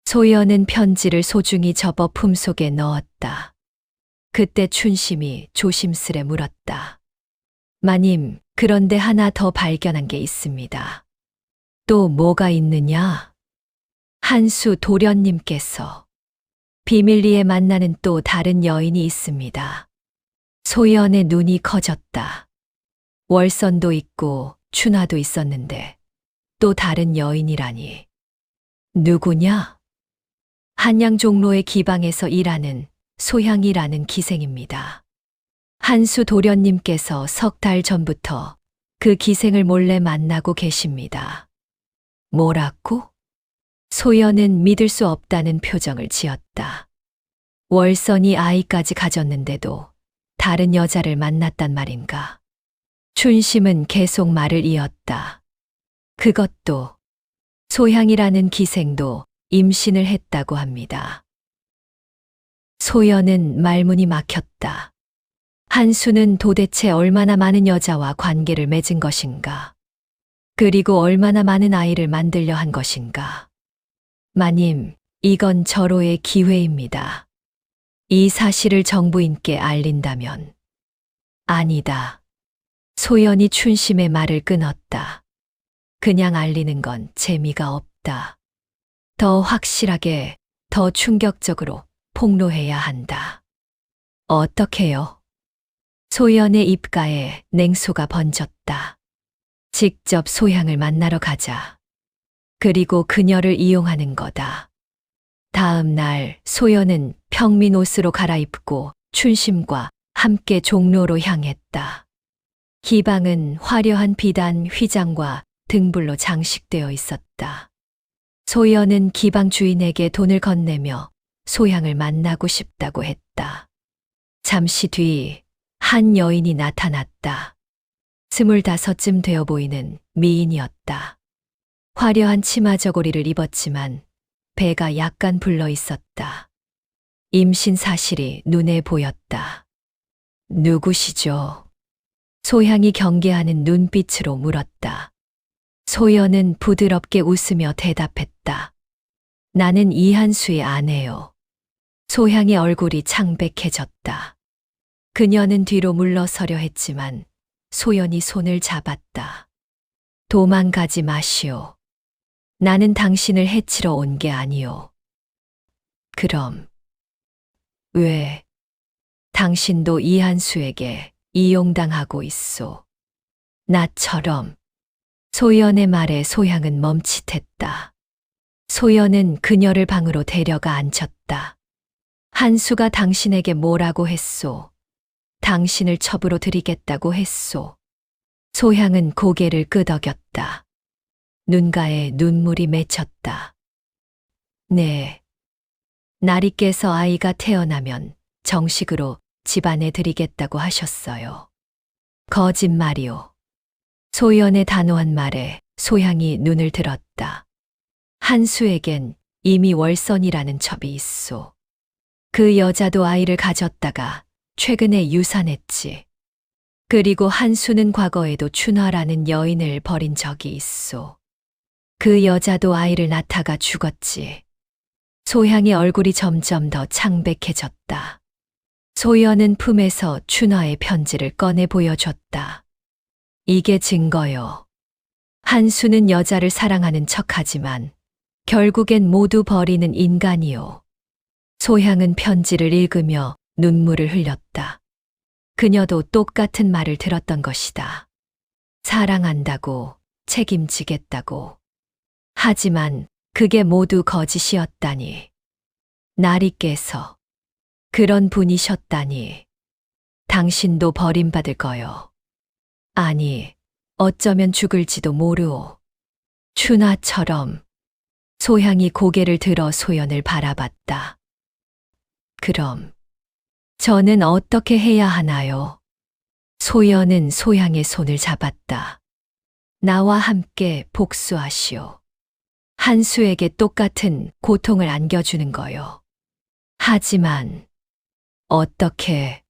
소연은 편지를 소중히 접어 품속에 넣었다. 그때 춘심이 조심스레 물었다. 마님, 그런데 하나 더 발견한 게 있습니다. 또 뭐가 있느냐? 한수 도련님께서 비밀리에 만나는 또 다른 여인이 있습니다. 소연의 눈이 커졌다. 월선도 있고 춘화도 있었는데 또 다른 여인이라니. 누구냐? 한양종로의 기방에서 일하는 소향이라는 기생입니다. 한수 도련님께서 석 달 전부터 그 기생을 몰래 만나고 계십니다. 뭐라고? 소연은 믿을 수 없다는 표정을 지었다. 월선이 아이까지 가졌는데도 다른 여자를 만났단 말인가? 춘심은 계속 말을 이었다. 그것도 소향이라는 기생도 임신을 했다고 합니다. 소연은 말문이 막혔다. 한수는 도대체 얼마나 많은 여자와 관계를 맺은 것인가? 그리고 얼마나 많은 아이를 만들려 한 것인가? 마님, 이건 절호의 기회입니다. 이 사실을 정부인께 알린다면. 아니다. 소연이 춘심의 말을 끊었다. 그냥 알리는 건 재미가 없다. 더 확실하게, 더 충격적으로 폭로해야 한다. 어떻게요? 소연의 입가에 냉소가 번졌다. 직접 소향을 만나러 가자. 그리고 그녀를 이용하는 거다. 다음 날 소연은 평민 옷으로 갈아입고 춘심과 함께 종로로 향했다. 기방은 화려한 비단 휘장과 등불로 장식되어 있었다. 소연은 기방 주인에게 돈을 건네며 소향을 만나고 싶다고 했다. 잠시 뒤 한 여인이 나타났다. 25쯤 되어 보이는 미인이었다. 화려한 치마 저고리를 입었지만 배가 약간 불러 있었다. 임신 사실이 눈에 보였다. 누구시죠? 소향이 경계하는 눈빛으로 물었다. 소연은 부드럽게 웃으며 대답했다. 나는 이한수의 아내요. 소향의 얼굴이 창백해졌다. 그녀는 뒤로 물러서려 했지만 소연이 손을 잡았다. 도망가지 마시오. 나는 당신을 해치러 온 게 아니오. 그럼 왜 당신도 이한수에게 이용당하고 있소? 나처럼. 소연의 말에 소향은 멈칫했다. 소연은 그녀를 방으로 데려가 앉혔다. 한수가 당신에게 뭐라고 했소? 당신을 첩으로 들이겠다고 했소. 소향은 고개를 끄덕였다. 눈가에 눈물이 맺혔다. 네. 나리께서 아이가 태어나면 정식으로 집안에 들이겠다고 하셨어요. 거짓말이오. 소연의 단호한 말에 소향이 눈을 들었다. 한수에겐 이미 월선이라는 첩이 있소. 그 여자도 아이를 가졌다가 최근에 유산했지. 그리고 한수는 과거에도 춘화라는 여인을 버린 적이 있소. 그 여자도 아이를 낳다가 죽었지. 소향의 얼굴이 점점 더 창백해졌다. 소연은 품에서 춘화의 편지를 꺼내 보여줬다. 이게 증거요. 한수는 여자를 사랑하는 척하지만 결국엔 모두 버리는 인간이요. 소향은 편지를 읽으며 눈물을 흘렸다. 그녀도 똑같은 말을 들었던 것이다. 사랑한다고, 책임지겠다고. 하지만 그게 모두 거짓이었다니. 나리께서 그런 분이셨다니. 당신도 버림받을 거요. 아니, 어쩌면 죽을지도 모르오. 춘화처럼. 소향이 고개를 들어 소연을 바라봤다. 그럼 저는 어떻게 해야 하나요? 소연은 소향의 손을 잡았다. 나와 함께 복수하시오. 한수에게 똑같은 고통을 안겨주는 거요. 하지만 어떻게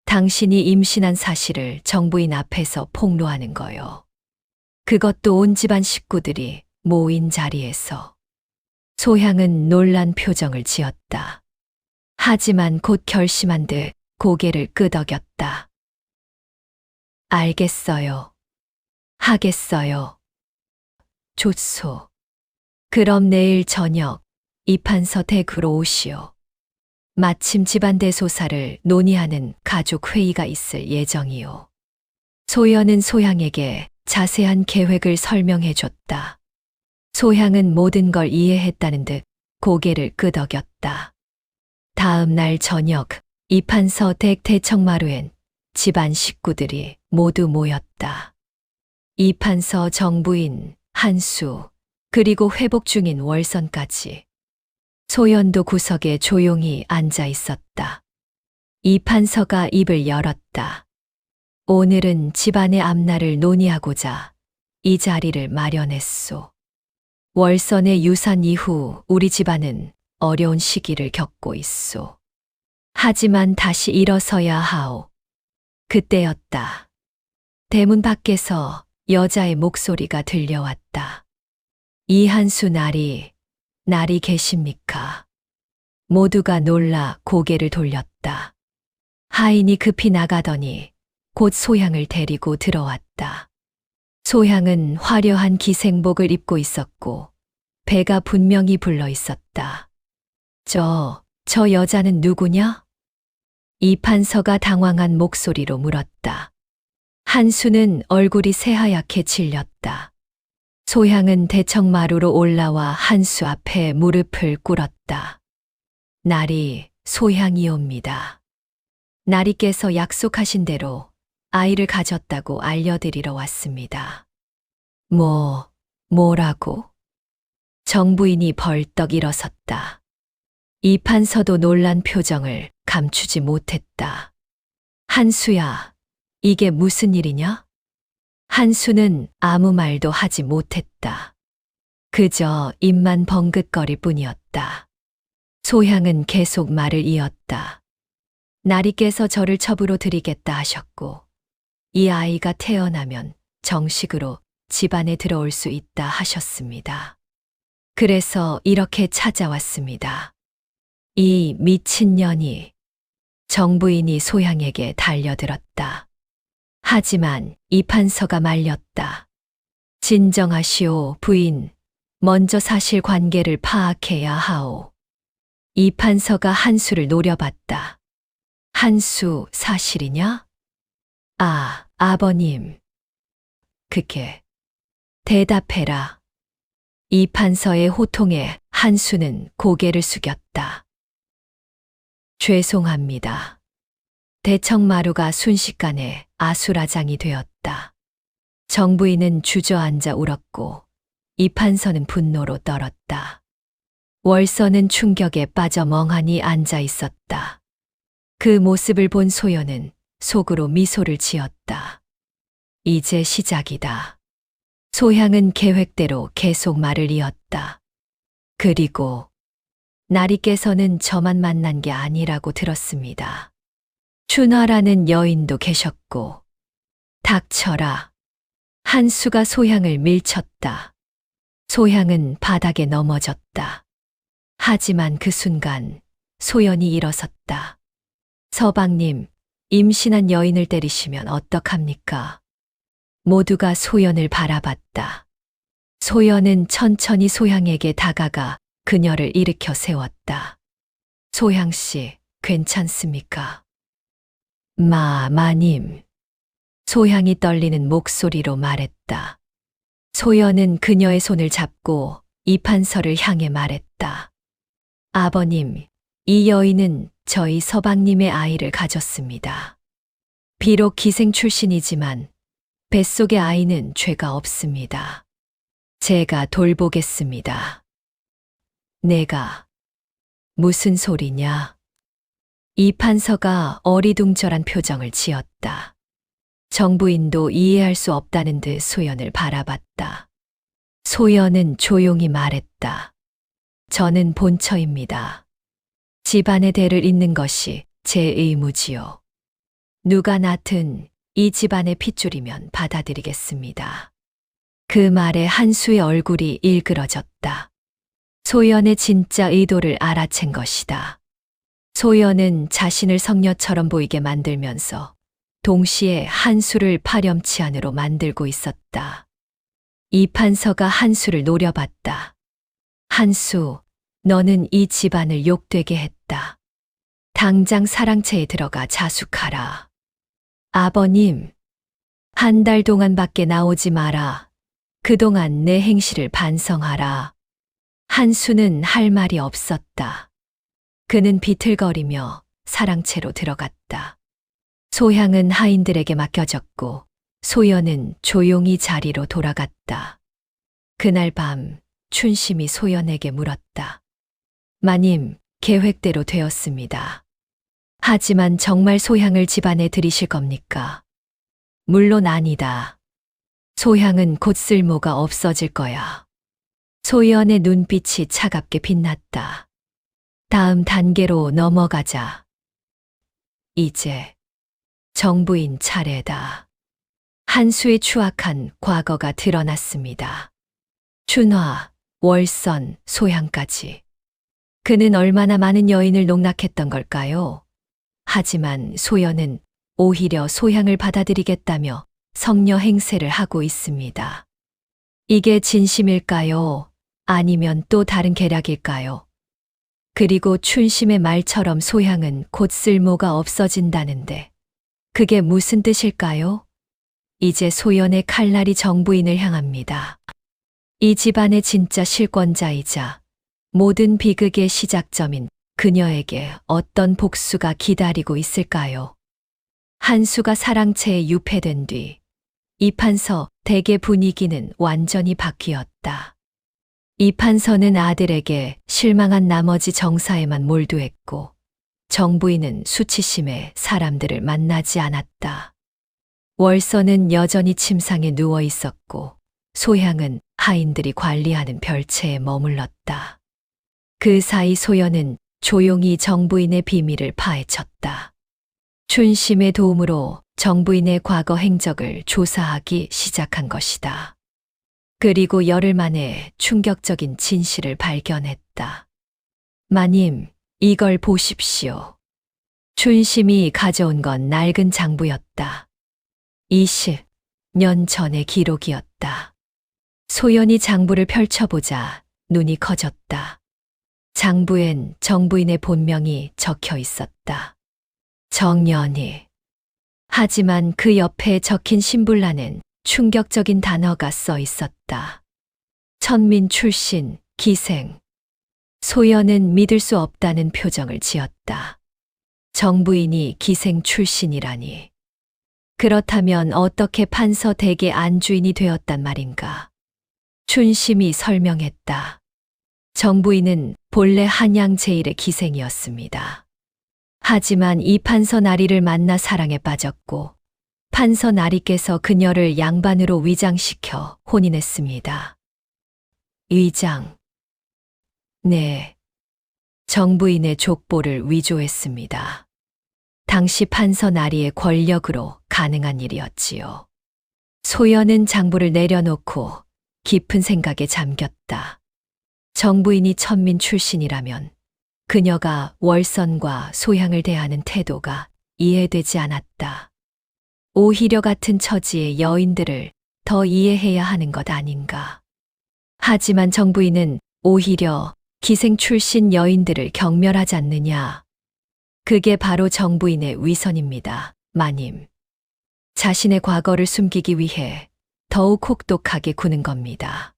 당신이 임신한 사실을 정부인 앞에서 폭로하는 거요. 그것도 온 집안 식구들이 모인 자리에서. 소향은 놀란 표정을 지었다. 하지만 곧 결심한 듯 고개를 끄덕였다. 알겠어요. 하겠어요. 좋소. 그럼 내일 저녁 이판서 댁으로 오시오. 마침 집안 대소사를 논의하는 가족 회의가 있을 예정이오. 소연은 소향에게 자세한 계획을 설명해 줬다. 소향은 모든 걸 이해했다는 듯 고개를 끄덕였다. 다음 날 저녁 이판서 댁 대청마루엔 집안 식구들이 모두 모였다. 이판서 정부인, 한수, 그리고 회복 중인 월선까지. 소연도 구석에 조용히 앉아 있었다. 이판서가 입을 열었다. 오늘은 집안의 앞날을 논의하고자 이 자리를 마련했소. 월선의 유산 이후 우리 집안은 어려운 시기를 겪고 있소. 하지만 다시 일어서야 하오. 그때였다. 대문 밖에서 여자의 목소리가 들려왔다. 이한수 날이 계십니까? 모두가 놀라 고개를 돌렸다. 하인이 급히 나가더니 곧 소향을 데리고 들어왔다. 소향은 화려한 기생복을 입고 있었고 배가 분명히 불러 있었다. 저 여자는 누구냐? 이판서가 당황한 목소리로 물었다. 한수는 얼굴이 새하얗게 질렸다. 소향은 대청마루로 올라와 한수 앞에 무릎을 꿇었다. 날이 소향이옵니다. 나리께서 약속하신 대로 아이를 가졌다고 알려드리러 왔습니다. 뭐라고? 정부인이 벌떡 일어섰다. 이판서도 놀란 표정을 감추지 못했다. 한수야, 이게 무슨 일이냐? 한수는 아무 말도 하지 못했다. 그저 입만 벙긋거릴 뿐이었다. 소향은 계속 말을 이었다. 나리께서 저를 첩으로 드리겠다 하셨고, 이 아이가 태어나면 정식으로 집안에 들어올 수 있다 하셨습니다. 그래서 이렇게 찾아왔습니다. 이 미친년이. 정부인이 소향에게 달려들었다. 하지만 이판서가 말렸다. 진정하시오, 부인. 먼저 사실 관계를 파악해야 하오. 이판서가 한수를 노려봤다. 한수 사실이냐? 아버님. 그게 대답해라. 이판서의 호통에 한수는 고개를 숙였다. 죄송합니다. 대청마루가 순식간에 아수라장이 되었다. 정부인은 주저앉아 울었고 이판서는 분노로 떨었다. 월서는 충격에 빠져 멍하니 앉아 있었다. 그 모습을 본 소연은 속으로 미소를 지었다. 이제 시작이다. 소향은 계획대로 계속 말을 이었다. 그리고 나리께서는 저만 만난 게 아니라고 들었습니다. 춘화라는 여인도 계셨고. 닥쳐라. 한수가 소향을 밀쳤다. 소향은 바닥에 넘어졌다. 하지만 그 순간 소연이 일어섰다. 서방님, 임신한 여인을 때리시면 어떡합니까? 모두가 소연을 바라봤다. 소연은 천천히 소향에게 다가가 그녀를 일으켜 세웠다. 소향씨, 괜찮습니까? 마님. 소향이 떨리는 목소리로 말했다. 소연은 그녀의 손을 잡고 이판서를 향해 말했다. 아버님, 이 여인은 저희 서방님의 아이를 가졌습니다. 비록 기생 출신이지만 뱃속의 아이는 죄가 없습니다. 제가 돌보겠습니다. 내가 무슨 소리냐? 이판서가 어리둥절한 표정을 지었다. 정부인도 이해할 수 없다는 듯 소연을 바라봤다. 소연은 조용히 말했다. 저는 본처입니다. 집안의 대를 잇는 것이 제 의무지요. 누가 낳든 이 집안의 핏줄이면 받아들이겠습니다. 그 말에 한수의 얼굴이 일그러졌다. 소연의 진짜 의도를 알아챈 것이다. 소연은 자신을 성녀처럼 보이게 만들면서 동시에 한수를 파렴치 안으로 만들고 있었다. 이판서가 한수를 노려봤다. 한수, 너는 이 집안을 욕되게 했다. 당장 사랑채에 들어가 자숙하라. 아버님, 한 달 동안 밖에 나오지 마라. 그동안 내 행실을 반성하라. 한수는 할 말이 없었다. 그는 비틀거리며 사랑채로 들어갔다. 소향은 하인들에게 맡겨졌고 소연은 조용히 자리로 돌아갔다. 그날 밤 춘심이 소연에게 물었다. 마님, 계획대로 되었습니다. 하지만 정말 소향을 집안에 들이실 겁니까? 물론 아니다. 소향은 곧 쓸모가 없어질 거야. 소연의 눈빛이 차갑게 빛났다. 다음 단계로 넘어가자. 이제 정부인 차례다. 한수의 추악한 과거가 드러났습니다. 춘화, 월선, 소향까지. 그는 얼마나 많은 여인을 농락했던 걸까요? 하지만 소연은 오히려 소향을 받아들이겠다며 성녀 행세를 하고 있습니다. 이게 진심일까요? 아니면 또 다른 계략일까요? 그리고 춘심의 말처럼 소향은 곧 쓸모가 없어진다는데 그게 무슨 뜻일까요? 이제 소연의 칼날이 정부인을 향합니다. 이 집안의 진짜 실권자이자 모든 비극의 시작점인 그녀에게 어떤 복수가 기다리고 있을까요? 한수가 사랑채에 유폐된 뒤 이판서 댁의 분위기는 완전히 바뀌었다. 이판서는 아들에게 실망한 나머지 정사에만 몰두했고 정부인은 수치심에 사람들을 만나지 않았다. 월서는 여전히 침상에 누워 있었고 소향은 하인들이 관리하는 별채에 머물렀다. 그 사이 소연은 조용히 정부인의 비밀을 파헤쳤다. 춘심의 도움으로 정부인의 과거 행적을 조사하기 시작한 것이다. 그리고 열흘 만에 충격적인 진실을 발견했다. 마님, 이걸 보십시오. 춘심이 가져온 건 낡은 장부였다. 20년 전의 기록이었다. 소연이 장부를 펼쳐보자 눈이 커졌다. 장부엔 정부인의 본명이 적혀 있었다. 정연희. 하지만 그 옆에 적힌 신불란엔 충격적인 단어가 써 있었다. 천민 출신, 기생. 소연은 믿을 수 없다는 표정을 지었다. 정부인이 기생 출신이라니. 그렇다면 어떻게 판서 댁의 안주인이 되었단 말인가? 춘심이 설명했다. 정부인은 본래 한양 제일의 기생이었습니다. 하지만 이 판서 나리를 만나 사랑에 빠졌고 판서 나리께서 그녀를 양반으로 위장시켜 혼인했습니다. 위장. 네. 정부인의 족보를 위조했습니다. 당시 판서 나리의 권력으로 가능한 일이었지요. 소연은 장부를 내려놓고 깊은 생각에 잠겼다. 정부인이 천민 출신이라면 그녀가 월선과 소향을 대하는 태도가 이해되지 않았다. 오히려 같은 처지의 여인들을 더 이해해야 하는 것 아닌가. 하지만 정부인은 오히려 기생 출신 여인들을 경멸하지 않느냐. 그게 바로 정부인의 위선입니다, 마님. 자신의 과거를 숨기기 위해 더욱 혹독하게 구는 겁니다.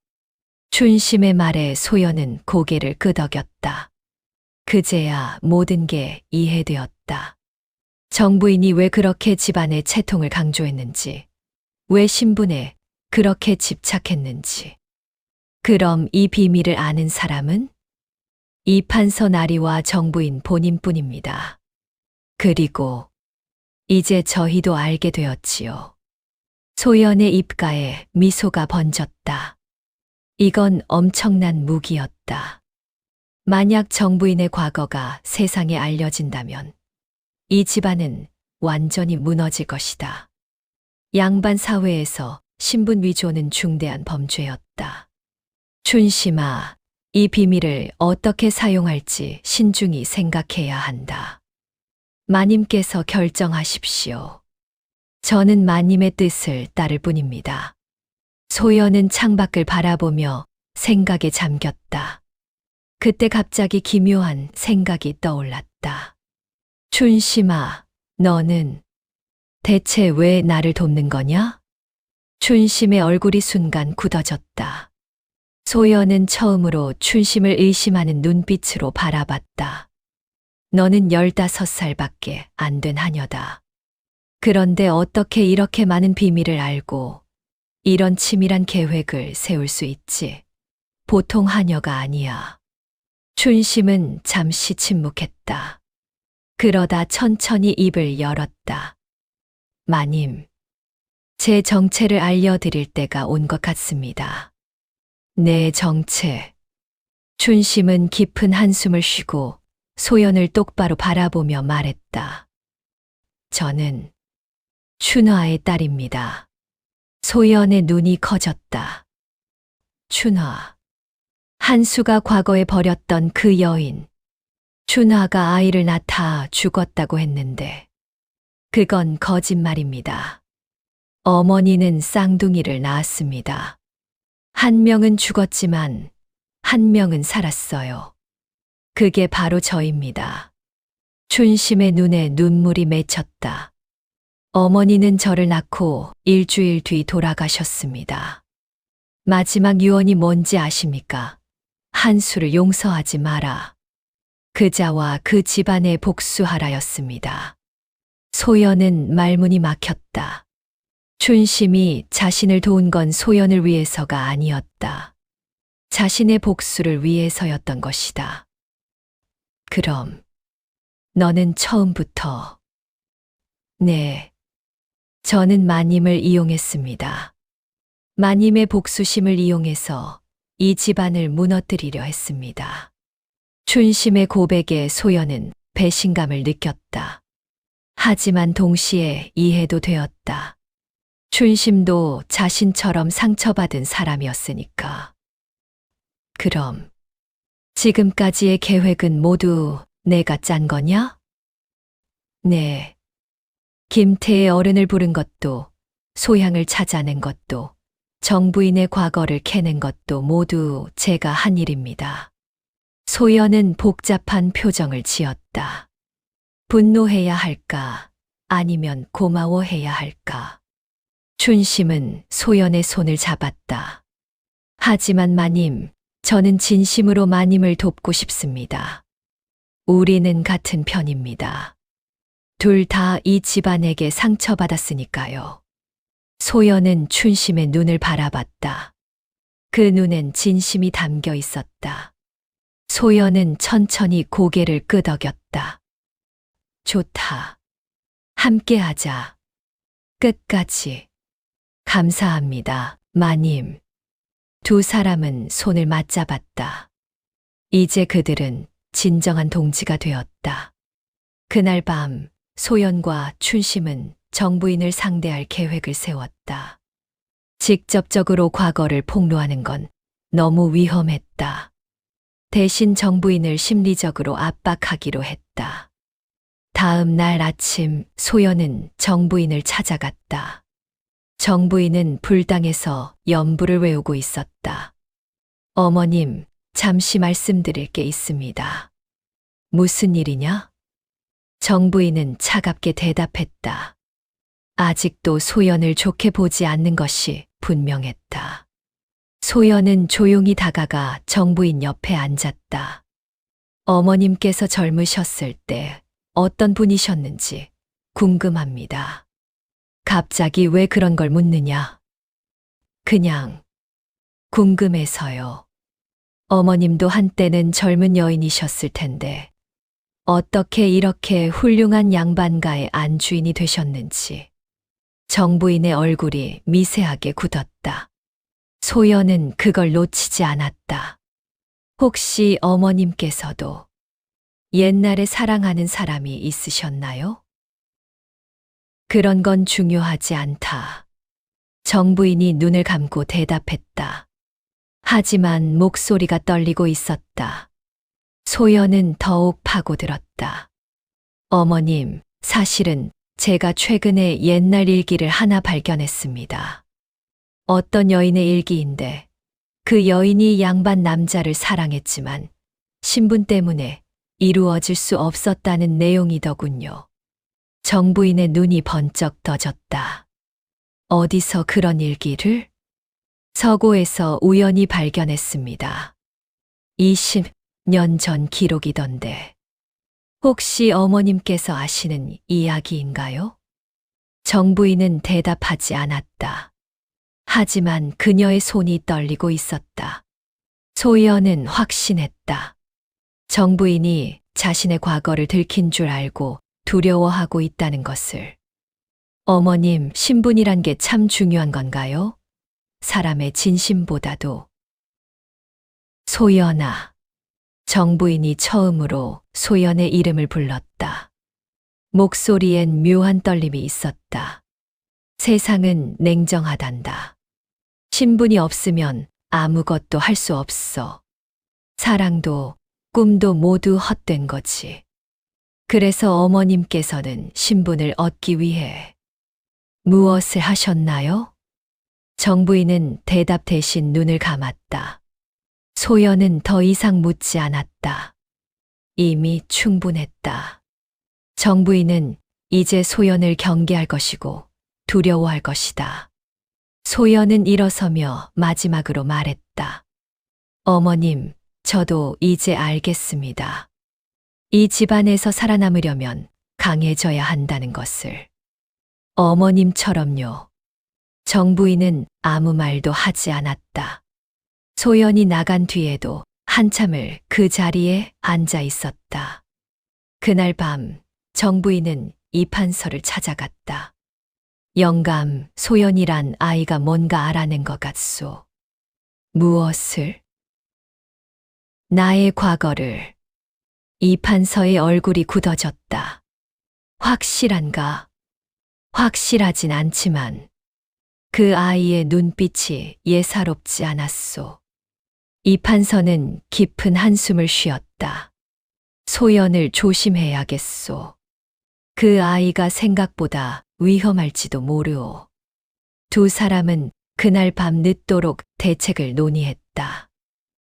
춘심의 말에 소연은 고개를 끄덕였다. 그제야 모든 게 이해되었다. 정부인이 왜 그렇게 집안의 채통을 강조했는지, 왜 신분에 그렇게 집착했는지. 그럼 이 비밀을 아는 사람은? 이판서 나리와 정부인 본인뿐입니다. 그리고 이제 저희도 알게 되었지요. 소연의 입가에 미소가 번졌다. 이건 엄청난 무기였다. 만약 정부인의 과거가 세상에 알려진다면 이 집안은 완전히 무너질 것이다. 양반 사회에서 신분 위조는 중대한 범죄였다. 춘심아, 이 비밀을 어떻게 사용할지 신중히 생각해야 한다. 마님께서 결정하십시오. 저는 마님의 뜻을 따를 뿐입니다. 소연은 창밖을 바라보며 생각에 잠겼다. 그때 갑자기 기묘한 생각이 떠올랐다. 춘심아, 너는 대체 왜 나를 돕는 거냐? 춘심의 얼굴이 순간 굳어졌다. 소연은 처음으로 춘심을 의심하는 눈빛으로 바라봤다. 너는 15살밖에 안 된 하녀다. 그런데 어떻게 이렇게 많은 비밀을 알고 이런 치밀한 계획을 세울 수 있지? 보통 하녀가 아니야. 춘심은 잠시 침묵했다. 그러다 천천히 입을 열었다. 마님, 제 정체를 알려드릴 때가 온 것 같습니다. 내 정체. 춘심은 깊은 한숨을 쉬고 소연을 똑바로 바라보며 말했다. 저는 춘화의 딸입니다. 소연의 눈이 커졌다. 춘화. 한수가 과거에 버렸던 그 여인. 춘화가 아이를 낳다 죽었다고 했는데 그건 거짓말입니다. 어머니는 쌍둥이를 낳았습니다. 한 명은 죽었지만 한 명은 살았어요. 그게 바로 저입니다. 춘심의 눈에 눈물이 맺혔다. 어머니는 저를 낳고 일주일 뒤 돌아가셨습니다. 마지막 유언이 뭔지 아십니까? 한수를 용서하지 마라. 그자와 그 집안에 복수하라였습니다. 소연은 말문이 막혔다. 춘심이 자신을 도운 건 소연을 위해서가 아니었다. 자신의 복수를 위해서였던 것이다. 그럼 너는 처음부터 네, 저는 마님을 이용했습니다. 마님의 복수심을 이용해서 이 집안을 무너뜨리려 했습니다. 춘심의 고백에 소연은 배신감을 느꼈다. 하지만 동시에 이해도 되었다. 춘심도 자신처럼 상처받은 사람이었으니까. 그럼 지금까지의 계획은 모두 내가 짠 거냐? 네. 김태의 어른을 부른 것도, 소향을 찾아낸 것도, 정부인의 과거를 캐낸 것도 모두 제가 한 일입니다. 소연은 복잡한 표정을 지었다. 분노해야 할까, 아니면 고마워해야 할까? 춘심은 소연의 손을 잡았다. 하지만 마님, 저는 진심으로 마님을 돕고 싶습니다. 우리는 같은 편입니다. 둘 다 이 집안에게 상처받았으니까요. 소연은 춘심의 눈을 바라봤다. 그 눈엔 진심이 담겨 있었다. 소연은 천천히 고개를 끄덕였다. 좋다. 함께하자. 끝까지. 감사합니다, 마님. 두 사람은 손을 맞잡았다. 이제 그들은 진정한 동지가 되었다. 그날 밤 소연과 춘심은 정부인을 상대할 계획을 세웠다. 직접적으로 과거를 폭로하는 건 너무 위험했다. 대신 정부인을 심리적으로 압박하기로 했다. 다음 날 아침 소연은 정부인을 찾아갔다. 정부인은 불당에서 연부를 외우고 있었다. 어머님, 잠시 말씀드릴 게 있습니다. 무슨 일이냐? 정부인은 차갑게 대답했다. 아직도 소연을 좋게 보지 않는 것이 분명했다. 소연은 조용히 다가가 정부인 옆에 앉았다. 어머님께서 젊으셨을 때 어떤 분이셨는지 궁금합니다. 갑자기 왜 그런 걸 묻느냐? 그냥 궁금해서요. 어머님도 한때는 젊은 여인이셨을 텐데 어떻게 이렇게 훌륭한 양반가의 안주인이 되셨는지. 정부인의 얼굴이 미세하게 굳었다. 소연은 그걸 놓치지 않았다. 혹시 어머님께서도 옛날에 사랑하는 사람이 있으셨나요? 그런 건 중요하지 않다. 정부인이 눈을 감고 대답했다. 하지만 목소리가 떨리고 있었다. 소연은 더욱 파고들었다. 어머님, 사실은 제가 최근에 옛날 일기를 하나 발견했습니다. 어떤 여인의 일기인데 그 여인이 양반 남자를 사랑했지만 신분 때문에 이루어질 수 없었다는 내용이더군요. 정부인의 눈이 번쩍 떠졌다. 어디서 그런 일기를? 서고에서 우연히 발견했습니다. 20년 전 기록이던데. 혹시 어머님께서 아시는 이야기인가요? 정부인은 대답하지 않았다. 하지만 그녀의 손이 떨리고 있었다. 소연은 확신했다. 정부인이 자신의 과거를 들킨 줄 알고 두려워하고 있다는 것을. 어머님, 신분이란 게 참 중요한 건가요? 사람의 진심보다도. 소연아. 정부인이 처음으로 소연의 이름을 불렀다. 목소리엔 묘한 떨림이 있었다. 세상은 냉정하단다. 신분이 없으면 아무것도 할 수 없어. 사랑도 꿈도 모두 헛된 거지. 그래서 어머님께서는 신분을 얻기 위해 무엇을 하셨나요? 정부인은 대답 대신 눈을 감았다. 소연은 더 이상 묻지 않았다. 이미 충분했다. 정부인은 이제 소연을 경계할 것이고 두려워할 것이다. 소연은 일어서며 마지막으로 말했다. 어머님, 저도 이제 알겠습니다. 이 집안에서 살아남으려면 강해져야 한다는 것을. 어머님처럼요. 정부인은 아무 말도 하지 않았다. 소연이 나간 뒤에도 한참을 그 자리에 앉아 있었다. 그날 밤 정부인은 이판서를 찾아갔다. 영감, 소연이란 아이가 뭔가 알아낸 것 같소. 무엇을? 나의 과거를. 이판서의 얼굴이 굳어졌다. 확실한가? 확실하진 않지만 그 아이의 눈빛이 예사롭지 않았소. 이판서는 깊은 한숨을 쉬었다. 소연을 조심해야겠소. 그 아이가 생각보다 위험할지도 모르오. 두 사람은 그날 밤 늦도록 대책을 논의했다.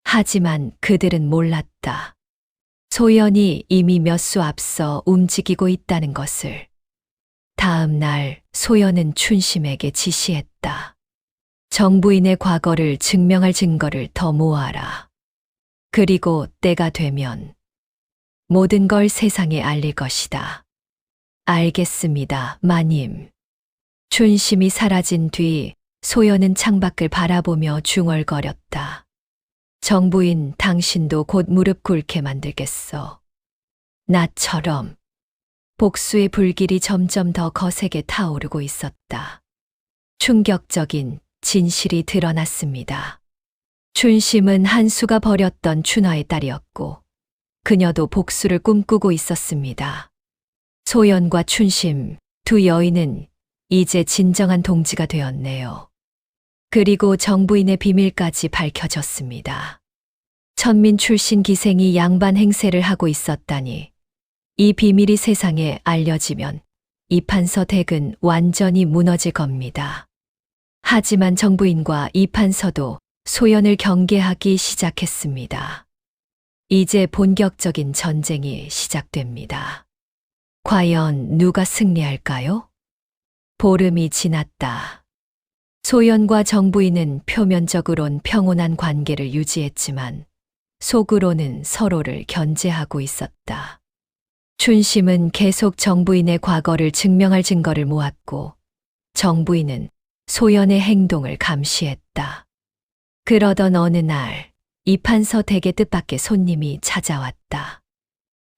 하지만 그들은 몰랐다. 소연이 이미 몇 수 앞서 움직이고 있다는 것을. 다음 날 소연은 춘심에게 지시했다. 정부인의 과거를 증명할 증거를 더 모아라. 그리고 때가 되면 모든 걸 세상에 알릴 것이다. 알겠습니다, 마님. 춘심이 사라진 뒤 소연은 창밖을 바라보며 중얼거렸다. 정부인, 당신도 곧 무릎 꿇게 만들겠어. 나처럼. 복수의 불길이 점점 더 거세게 타오르고 있었다. 충격적인 진실이 드러났습니다. 춘심은 한수가 버렸던 춘화의 딸이었고 그녀도 복수를 꿈꾸고 있었습니다. 소연과 춘심, 두 여인은 이제 진정한 동지가 되었네요. 그리고 정부인의 비밀까지 밝혀졌습니다. 천민 출신 기생이 양반 행세를 하고 있었다니. 이 비밀이 세상에 알려지면 이판서 댁은 완전히 무너질 겁니다. 하지만 정부인과 이판서도 소연을 경계하기 시작했습니다. 이제 본격적인 전쟁이 시작됩니다. 과연 누가 승리할까요? 보름이 지났다. 소연과 정부인은 표면적으론 평온한 관계를 유지했지만 속으로는 서로를 견제하고 있었다. 춘심은 계속 정부인의 과거를 증명할 증거를 모았고 정부인은 소연의 행동을 감시했다. 그러던 어느 날 이판서 댁의 뜻밖의 손님이 찾아왔다.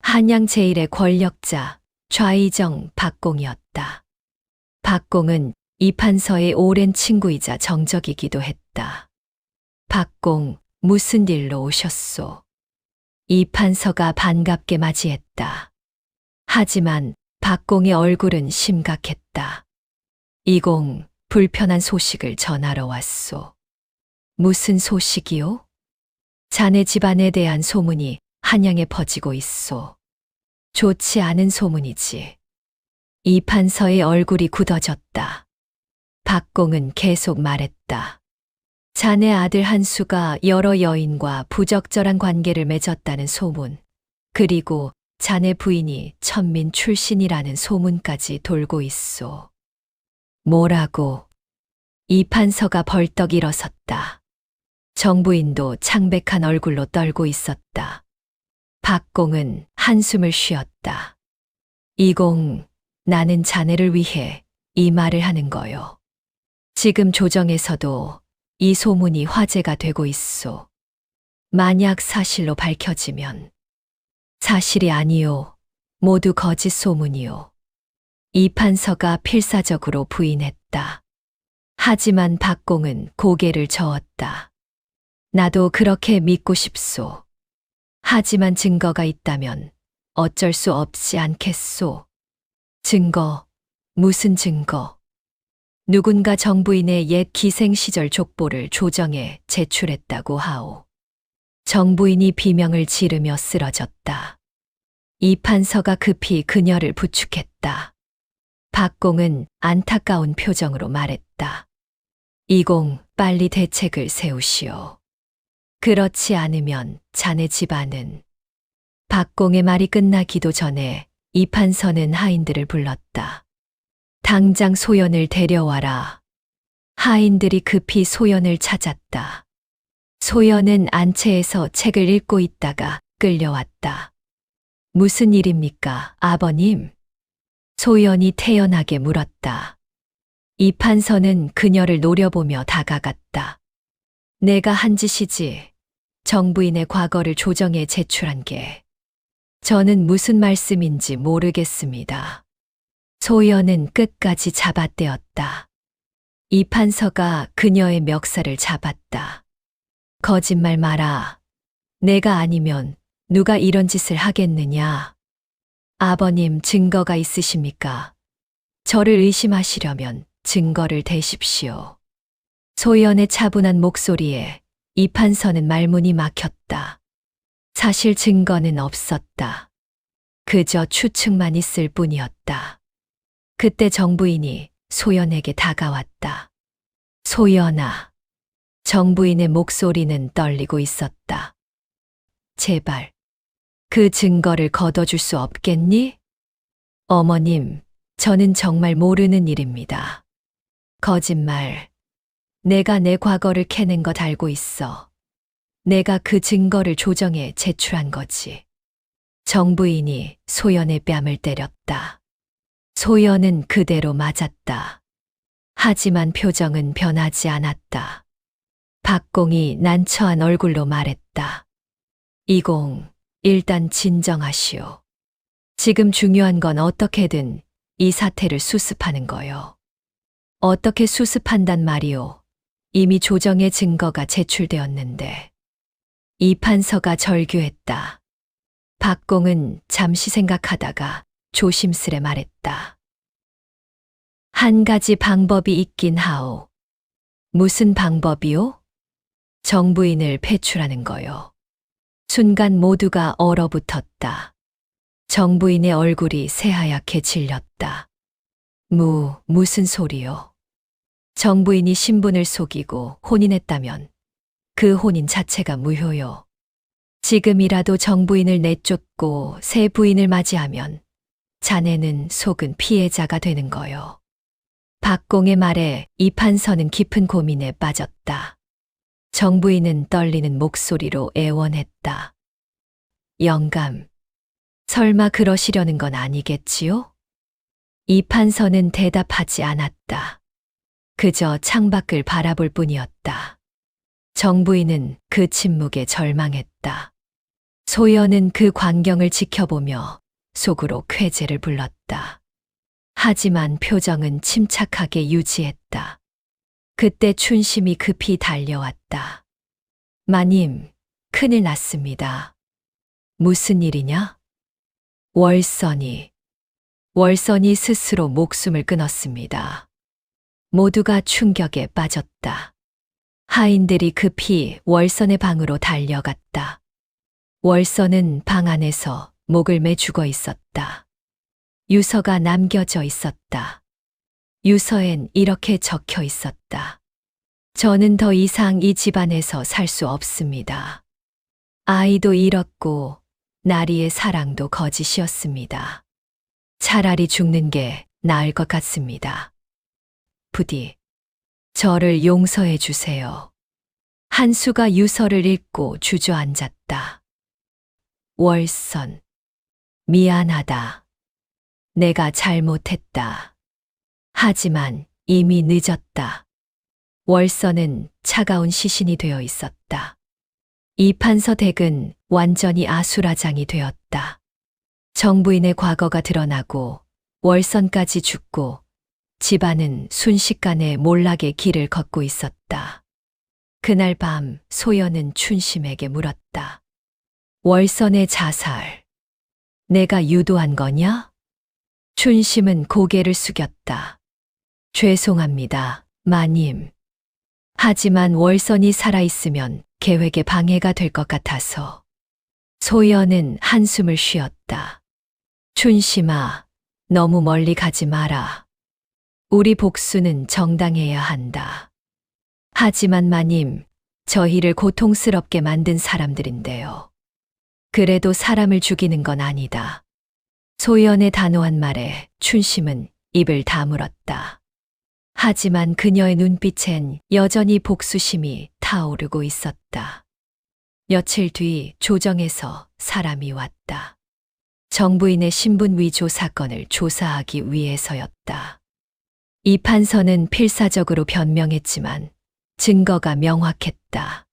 한양 제일의 권력자 좌의정 박공이었다. 박공은 이판서의 오랜 친구이자 정적이기도 했다. 박공, 무슨 일로 오셨소? 이판서가 반갑게 맞이했다. 하지만 박공의 얼굴은 심각했다. 이공, 불편한 소식을 전하러 왔소. 무슨 소식이요? 자네 집안에 대한 소문이 한양에 퍼지고 있소. 좋지 않은 소문이지. 이판서의 얼굴이 굳어졌다. 박공은 계속 말했다. 자네 아들 한수가 여러 여인과 부적절한 관계를 맺었다는 소문, 그리고 자네 부인이 천민 출신이라는 소문까지 돌고 있소. 뭐라고? 이판서가 벌떡 일어섰다. 정부인도 창백한 얼굴로 떨고 있었다. 박공은 한숨을 쉬었다. 이공, 나는 자네를 위해 이 말을 하는 거요. 지금 조정에서도 이 소문이 화제가 되고 있소. 만약 사실로 밝혀지면 사실이 아니요. 모두 거짓 소문이요. 이판서가 필사적으로 부인했다. 하지만 박공은 고개를 저었다. 나도 그렇게 믿고 싶소. 하지만 증거가 있다면 어쩔 수 없지 않겠소. 증거, 무슨 증거? 누군가 정부인의 옛 기생 시절 족보를 조정에 제출했다고 하오. 정부인이 비명을 지르며 쓰러졌다. 이판서가 급히 그녀를 부축했다. 박공은 안타까운 표정으로 말했다. 이공, 빨리 대책을 세우시오. 그렇지 않으면 자네 집안은. 박공의 말이 끝나기도 전에 이판서는 하인들을 불렀다. 당장 소연을 데려와라. 하인들이 급히 소연을 찾았다. 소연은 안채에서 책을 읽고 있다가 끌려왔다. 무슨 일입니까, 아버님? 소연이 태연하게 물었다. 이판서는 그녀를 노려보며 다가갔다. 내가 한 짓이지. 정부인의 과거를 조정에 제출한 게. 저는 무슨 말씀인지 모르겠습니다. 소연은 끝까지 잡아떼었다. 이판서가 그녀의 멱살을 잡았다. 거짓말 마라. 내가 아니면 누가 이런 짓을 하겠느냐? 아버님, 증거가 있으십니까? 저를 의심하시려면 증거를 대십시오. 소연의 차분한 목소리에 이판서는 말문이 막혔다. 사실 증거는 없었다. 그저 추측만 있을 뿐이었다. 그때 정부인이 소연에게 다가왔다. 소연아. 정부인의 목소리는 떨리고 있었다. 제발, 그 증거를 거둬줄 수 없겠니? 어머님, 저는 정말 모르는 일입니다. 거짓말. 내가 내 과거를 캐낸 것 알고 있어. 내가 그 증거를 조정에 제출한 거지. 정부인이 소연의 뺨을 때렸다. 소연은 그대로 맞았다. 하지만 표정은 변하지 않았다. 박공이 난처한 얼굴로 말했다. 이공, 일단 진정하시오. 지금 중요한 건 어떻게든 이 사태를 수습하는 거요. 어떻게 수습한단 말이오. 이미 조정의 증거가 제출되었는데. 이판서가 절규했다. 박공은 잠시 생각하다가 조심스레 말했다. 한 가지 방법이 있긴 하오. 무슨 방법이오? 정부인을 배출하는 거요. 순간 모두가 얼어붙었다. 정부인의 얼굴이 새하얗게 질렸다. 무슨 소리요? 정부인이 신분을 속이고 혼인했다면 그 혼인 자체가 무효요. 지금이라도 정부인을 내쫓고 새 부인을 맞이하면 자네는 속은 피해자가 되는 거요. 박공의 말에 이판서는 깊은 고민에 빠졌다. 정부인은 떨리는 목소리로 애원했다. 영감, 설마 그러시려는 건 아니겠지요? 이판서는 대답하지 않았다. 그저 창밖을 바라볼 뿐이었다. 정부인은 그 침묵에 절망했다. 소연은 그 광경을 지켜보며 속으로 쾌재를 불렀다. 하지만 표정은 침착하게 유지했다. 그때 춘심이 급히 달려왔다. 마님, 큰일 났습니다. 무슨 일이냐? 월선이 스스로 목숨을 끊었습니다. 모두가 충격에 빠졌다. 하인들이 급히 월선의 방으로 달려갔다. 월선은 방 안에서 목을 매 죽어 있었다. 유서가 남겨져 있었다. 유서엔 이렇게 적혀 있었다. 저는 더 이상 이 집안에서 살 수 없습니다. 아이도 잃었고 나리의 사랑도 거짓이었습니다. 차라리 죽는 게 나을 것 같습니다. 부디 저를 용서해 주세요. 한수가 유서를 읽고 주저앉았다. 월선, 미안하다. 내가 잘못했다. 하지만 이미 늦었다. 월선은 차가운 시신이 되어 있었다. 이판서 댁은 완전히 아수라장이 되었다. 정부인의 과거가 드러나고 월선까지 죽고 집안은 순식간에 몰락의 길을 걷고 있었다. 그날 밤 소연은 춘심에게 물었다. 월선의 자살, 내가 유도한 거냐? 춘심은 고개를 숙였다. 죄송합니다, 마님. 하지만 월선이 살아있으면 계획에 방해가 될 것 같아서. 소연은 한숨을 쉬었다. 춘심아, 너무 멀리 가지 마라. 우리 복수는 정당해야 한다. 하지만 마님, 저희를 고통스럽게 만든 사람들인데요. 그래도 사람을 죽이는 건 아니다. 소연의 단호한 말에 춘심은 입을 다물었다. 하지만 그녀의 눈빛엔 여전히 복수심이 타오르고 있었다. 며칠 뒤 조정에서 사람이 왔다. 정부인의 신분 위조 사건을 조사하기 위해서였다. 이 판서는 필사적으로 변명했지만 증거가 명확했다.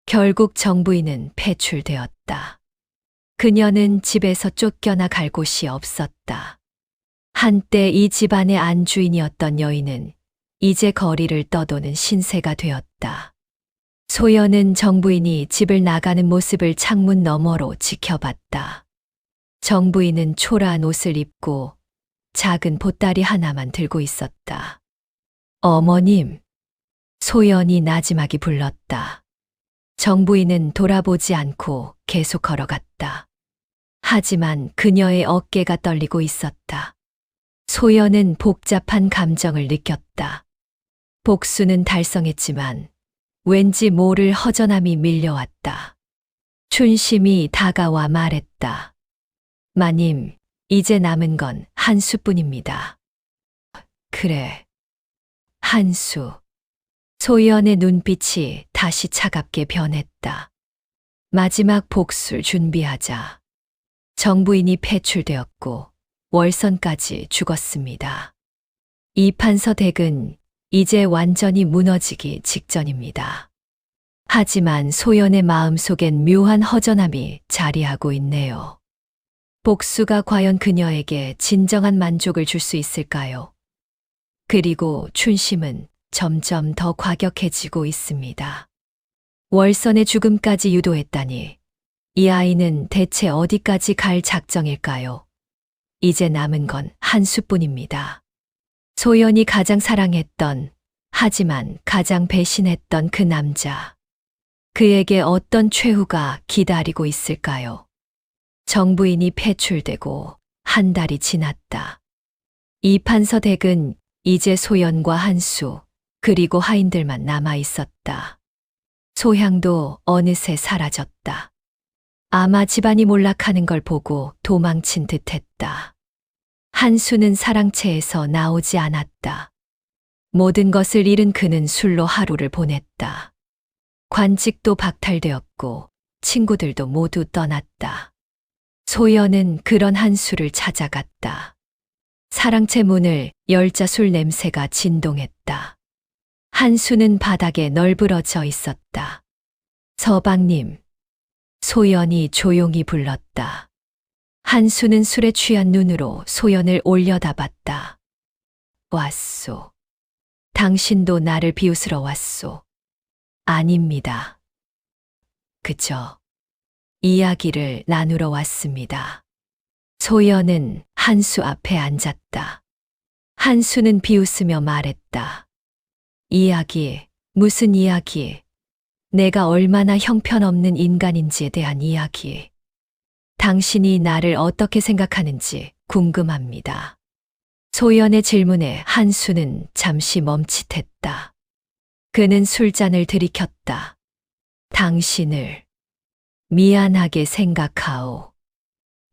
결국 정부인은 배출되었다. 그녀는 집에서 쫓겨나 갈 곳이 없었다. 한때 이 집안의 안주인이었던 여인은 이제 거리를 떠도는 신세가 되었다. 소연은 정부인이 집을 나가는 모습을 창문 너머로 지켜봤다. 정부인은 초라한 옷을 입고 작은 보따리 하나만 들고 있었다. 어머님, 소연이 나지막이 불렀다. 정부인은 돌아보지 않고 계속 걸어갔다. 하지만 그녀의 어깨가 떨리고 있었다. 소연은 복잡한 감정을 느꼈다. 복수는 달성했지만 왠지 모를 허전함이 밀려왔다. 춘심이 다가와 말했다. 마님, 이제 남은 건 한수뿐입니다. 그래, 한수. 소연의 눈빛이 다시 차갑게 변했다. 마지막 복수를 준비하자. 정부인이 폐출되었고 월선까지 죽었습니다. 이판서 댁은 이제 완전히 무너지기 직전입니다. 하지만 소연의 마음속엔 묘한 허전함이 자리하고 있네요. 복수가 과연 그녀에게 진정한 만족을 줄 수 있을까요? 그리고 춘심은 점점 더 과격해지고 있습니다. 월선의 죽음까지 유도했다니 이 아이는 대체 어디까지 갈 작정일까요? 이제 남은 건 한수뿐입니다. 소연이 가장 사랑했던, 하지만 가장 배신했던 그 남자. 그에게 어떤 최후가 기다리고 있을까요? 정부인이 폐출되고 한 달이 지났다. 이판서 댁은 이제 소연과 한수, 그리고 하인들만 남아 있었다. 소향도 어느새 사라졌다. 아마 집안이 몰락하는 걸 보고 도망친 듯했다. 한수는 사랑채에서 나오지 않았다. 모든 것을 잃은 그는 술로 하루를 보냈다. 관직도 박탈되었고 친구들도 모두 떠났다. 소연은 그런 한수를 찾아갔다. 사랑채 문을 열자 술 냄새가 진동했다. 한수는 바닥에 널브러져 있었다. 서방님. 소연이 조용히 불렀다. 한수는 술에 취한 눈으로 소연을 올려다봤다. 왔소. 당신도 나를 비웃으러 왔소. 아닙니다. 그저 이야기를 나누러 왔습니다. 소연은 한수 앞에 앉았다. 한수는 비웃으며 말했다. 이야기, 무슨 이야기? 내가 얼마나 형편없는 인간인지에 대한 이야기. 당신이 나를 어떻게 생각하는지 궁금합니다. 소연의 질문에 한수는 잠시 멈칫했다. 그는 술잔을 들이켰다. 당신을 미안하게 생각하오.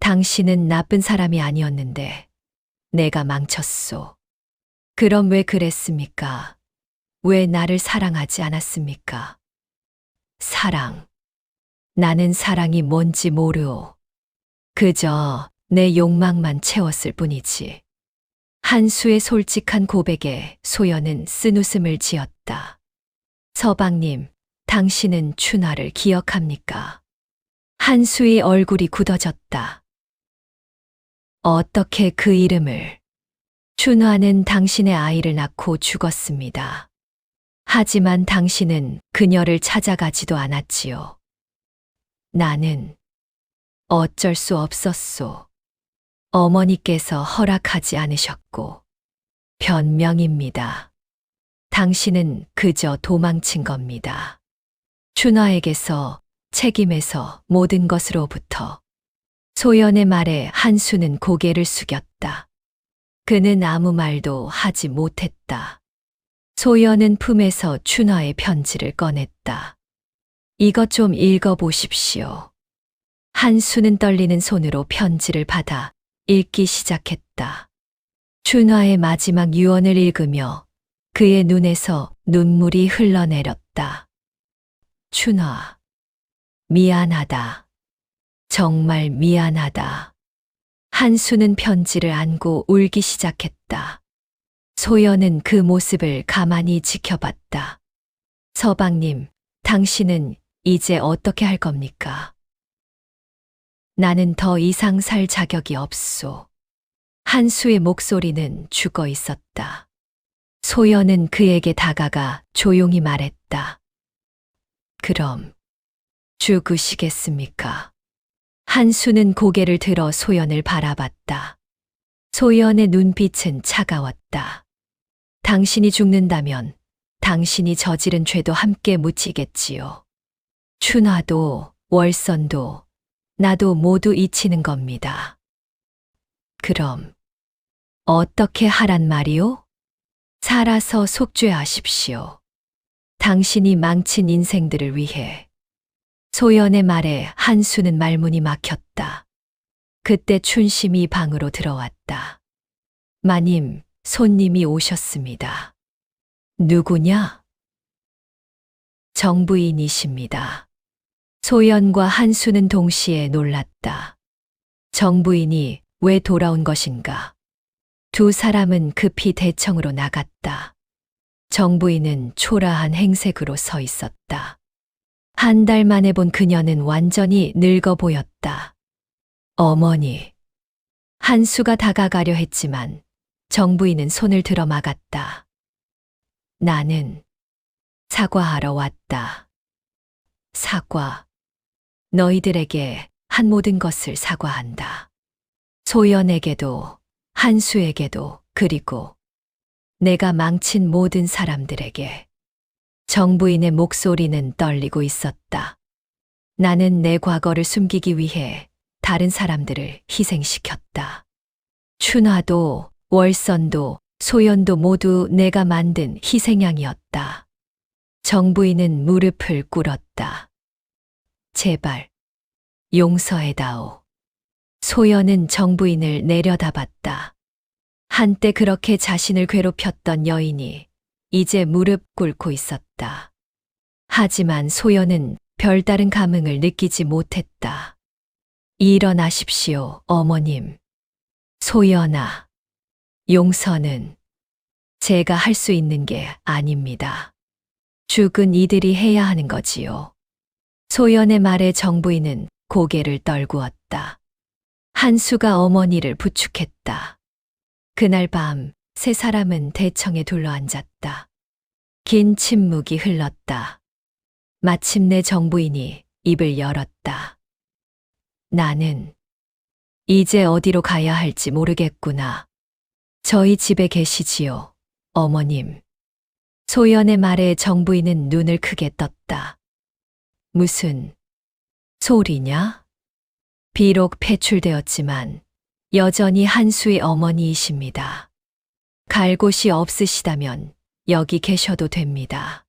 당신은 나쁜 사람이 아니었는데 내가 망쳤소. 그럼 왜 그랬습니까? 왜 나를 사랑하지 않았습니까? 사랑. 나는 사랑이 뭔지 모르오. 그저 내 욕망만 채웠을 뿐이지. 한수의 솔직한 고백에 소연은 쓴웃음을 지었다. 서방님, 당신은 춘화를 기억합니까? 한수의 얼굴이 굳어졌다. 어떻게 그 이름을? 춘화는 당신의 아이를 낳고 죽었습니다. 하지만 당신은 그녀를 찾아가지도 않았지요. 나는 어쩔 수 없었소. 어머니께서 허락하지 않으셨고. 변명입니다. 당신은 그저 도망친 겁니다. 춘화에게서, 책임에서, 모든 것으로부터. 소연의 말에 한수는 고개를 숙였다. 그는 아무 말도 하지 못했다. 소연은 품에서 춘화의 편지를 꺼냈다. 이것 좀 읽어보십시오. 한수는 떨리는 손으로 편지를 받아 읽기 시작했다. 춘화의 마지막 유언을 읽으며 그의 눈에서 눈물이 흘러내렸다. 춘화, 미안하다. 정말 미안하다. 한수는 편지를 안고 울기 시작했다. 소연은 그 모습을 가만히 지켜봤다. 서방님, 당신은 이제 어떻게 할 겁니까? 나는 더 이상 살 자격이 없소. 한수의 목소리는 죽어 있었다. 소연은 그에게 다가가 조용히 말했다. 그럼 죽으시겠습니까? 한수는 고개를 들어 소연을 바라봤다. 소연의 눈빛은 차가웠다. 당신이 죽는다면 당신이 저지른 죄도 함께 묻히겠지요. 춘화도, 월선도, 나도 모두 잊히는 겁니다. 그럼 어떻게 하란 말이오? 살아서 속죄하십시오. 당신이 망친 인생들을 위해. 소연의 말에 한수는 말문이 막혔다. 그때 춘심이 방으로 들어왔다. 마님, 손님이 오셨습니다. 누구냐? 정부인이십니다. 소연과 한수는 동시에 놀랐다. 정부인이 왜 돌아온 것인가? 두 사람은 급히 대청으로 나갔다. 정부인은 초라한 행색으로 서 있었다. 한 달 만에 본 그녀는 완전히 늙어 보였다. 어머니. 한수가 다가가려 했지만 정부인은 손을 들어 막았다. 나는 사과하러 왔다. 사과. 너희들에게 한 모든 것을 사과한다. 소연에게도, 한수에게도, 그리고 내가 망친 모든 사람들에게. 정부인의 목소리는 떨리고 있었다. 나는 내 과거를 숨기기 위해 다른 사람들을 희생시켰다. 춘화도, 월선도, 소연도 모두 내가 만든 희생양이었다. 정부인은 무릎을 꿇었다. 제발, 용서해다오. 소연은 정부인을 내려다봤다. 한때 그렇게 자신을 괴롭혔던 여인이 이제 무릎 꿇고 있었다. 하지만 소연은 별다른 감흥을 느끼지 못했다. 일어나십시오, 어머님. 소연아, 용서는 제가 할 수 있는 게 아닙니다. 죽은 이들이 해야 하는 거지요. 소연의 말에 정부인은 고개를 떨구었다. 한수가 어머니를 부축했다. 그날 밤 세 사람은 대청에 둘러앉았다. 긴 침묵이 흘렀다. 마침내 정부인이 입을 열었다. 나는 이제 어디로 가야 할지 모르겠구나. 저희 집에 계시지요, 어머님. 소연의 말에 정부인은 눈을 크게 떴다. 무슨 소리냐? 비록 폐출되었지만 여전히 한수의 어머니이십니다. 갈 곳이 없으시다면 여기 계셔도 됩니다.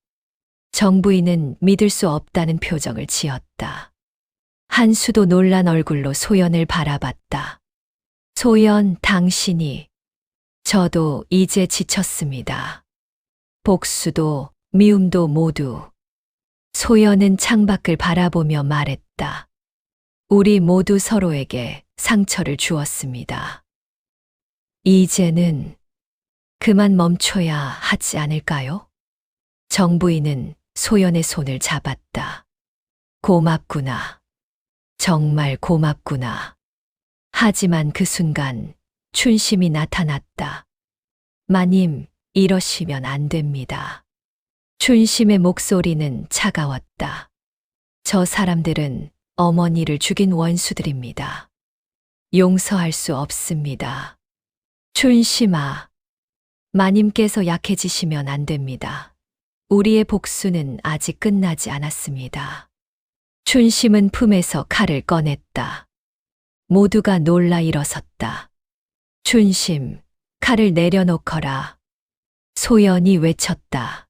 정부인은 믿을 수 없다는 표정을 지었다. 한수도 놀란 얼굴로 소연을 바라봤다. 소연, 당신이. 저도 이제 지쳤습니다. 복수도 미움도 모두. 소연은 창밖을 바라보며 말했다. 우리 모두 서로에게 상처를 주었습니다. 이제는 그만 멈춰야 하지 않을까요? 정부인은 소연의 손을 잡았다. 고맙구나. 정말 고맙구나. 하지만 그 순간 춘심이 나타났다. 마님, 이러시면 안 됩니다. 춘심의 목소리는 차가웠다. 저 사람들은 어머니를 죽인 원수들입니다. 용서할 수 없습니다. 춘심아, 마님께서 약해지시면 안 됩니다. 우리의 복수는 아직 끝나지 않았습니다. 춘심은 품에서 칼을 꺼냈다. 모두가 놀라 일어섰다. 춘심, 칼을 내려놓거라. 소연이 외쳤다.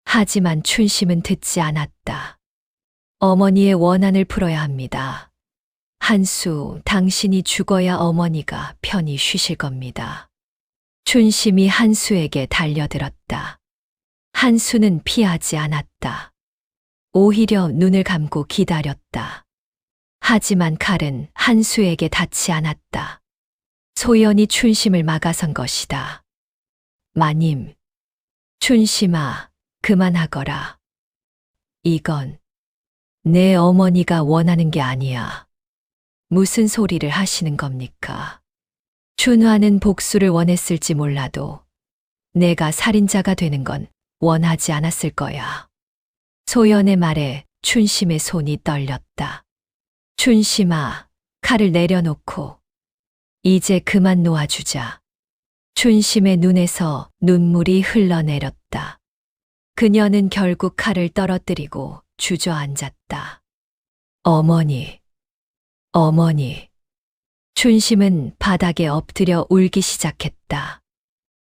하지만 춘심은 듣지 않았다. 어머니의 원한을 풀어야 합니다. 한수, 당신이 죽어야 어머니가 편히 쉬실 겁니다. 춘심이 한수에게 달려들었다. 한수는 피하지 않았다. 오히려 눈을 감고 기다렸다. 하지만 칼은 한수에게 닿지 않았다. 소연이 춘심을 막아선 것이다. 마님, 춘심아, 그만하거라. 이건 내 어머니가 원하는 게 아니야. 무슨 소리를 하시는 겁니까? 춘화는 복수를 원했을지 몰라도 내가 살인자가 되는 건 원하지 않았을 거야. 소연의 말에 춘심의 손이 떨렸다. 춘심아, 칼을 내려놓고 이제 그만 놓아주자. 춘심의 눈에서 눈물이 흘러내렸다. 그녀는 결국 칼을 떨어뜨리고 주저앉았다. 어머니, 어머니. 춘심은 바닥에 엎드려 울기 시작했다.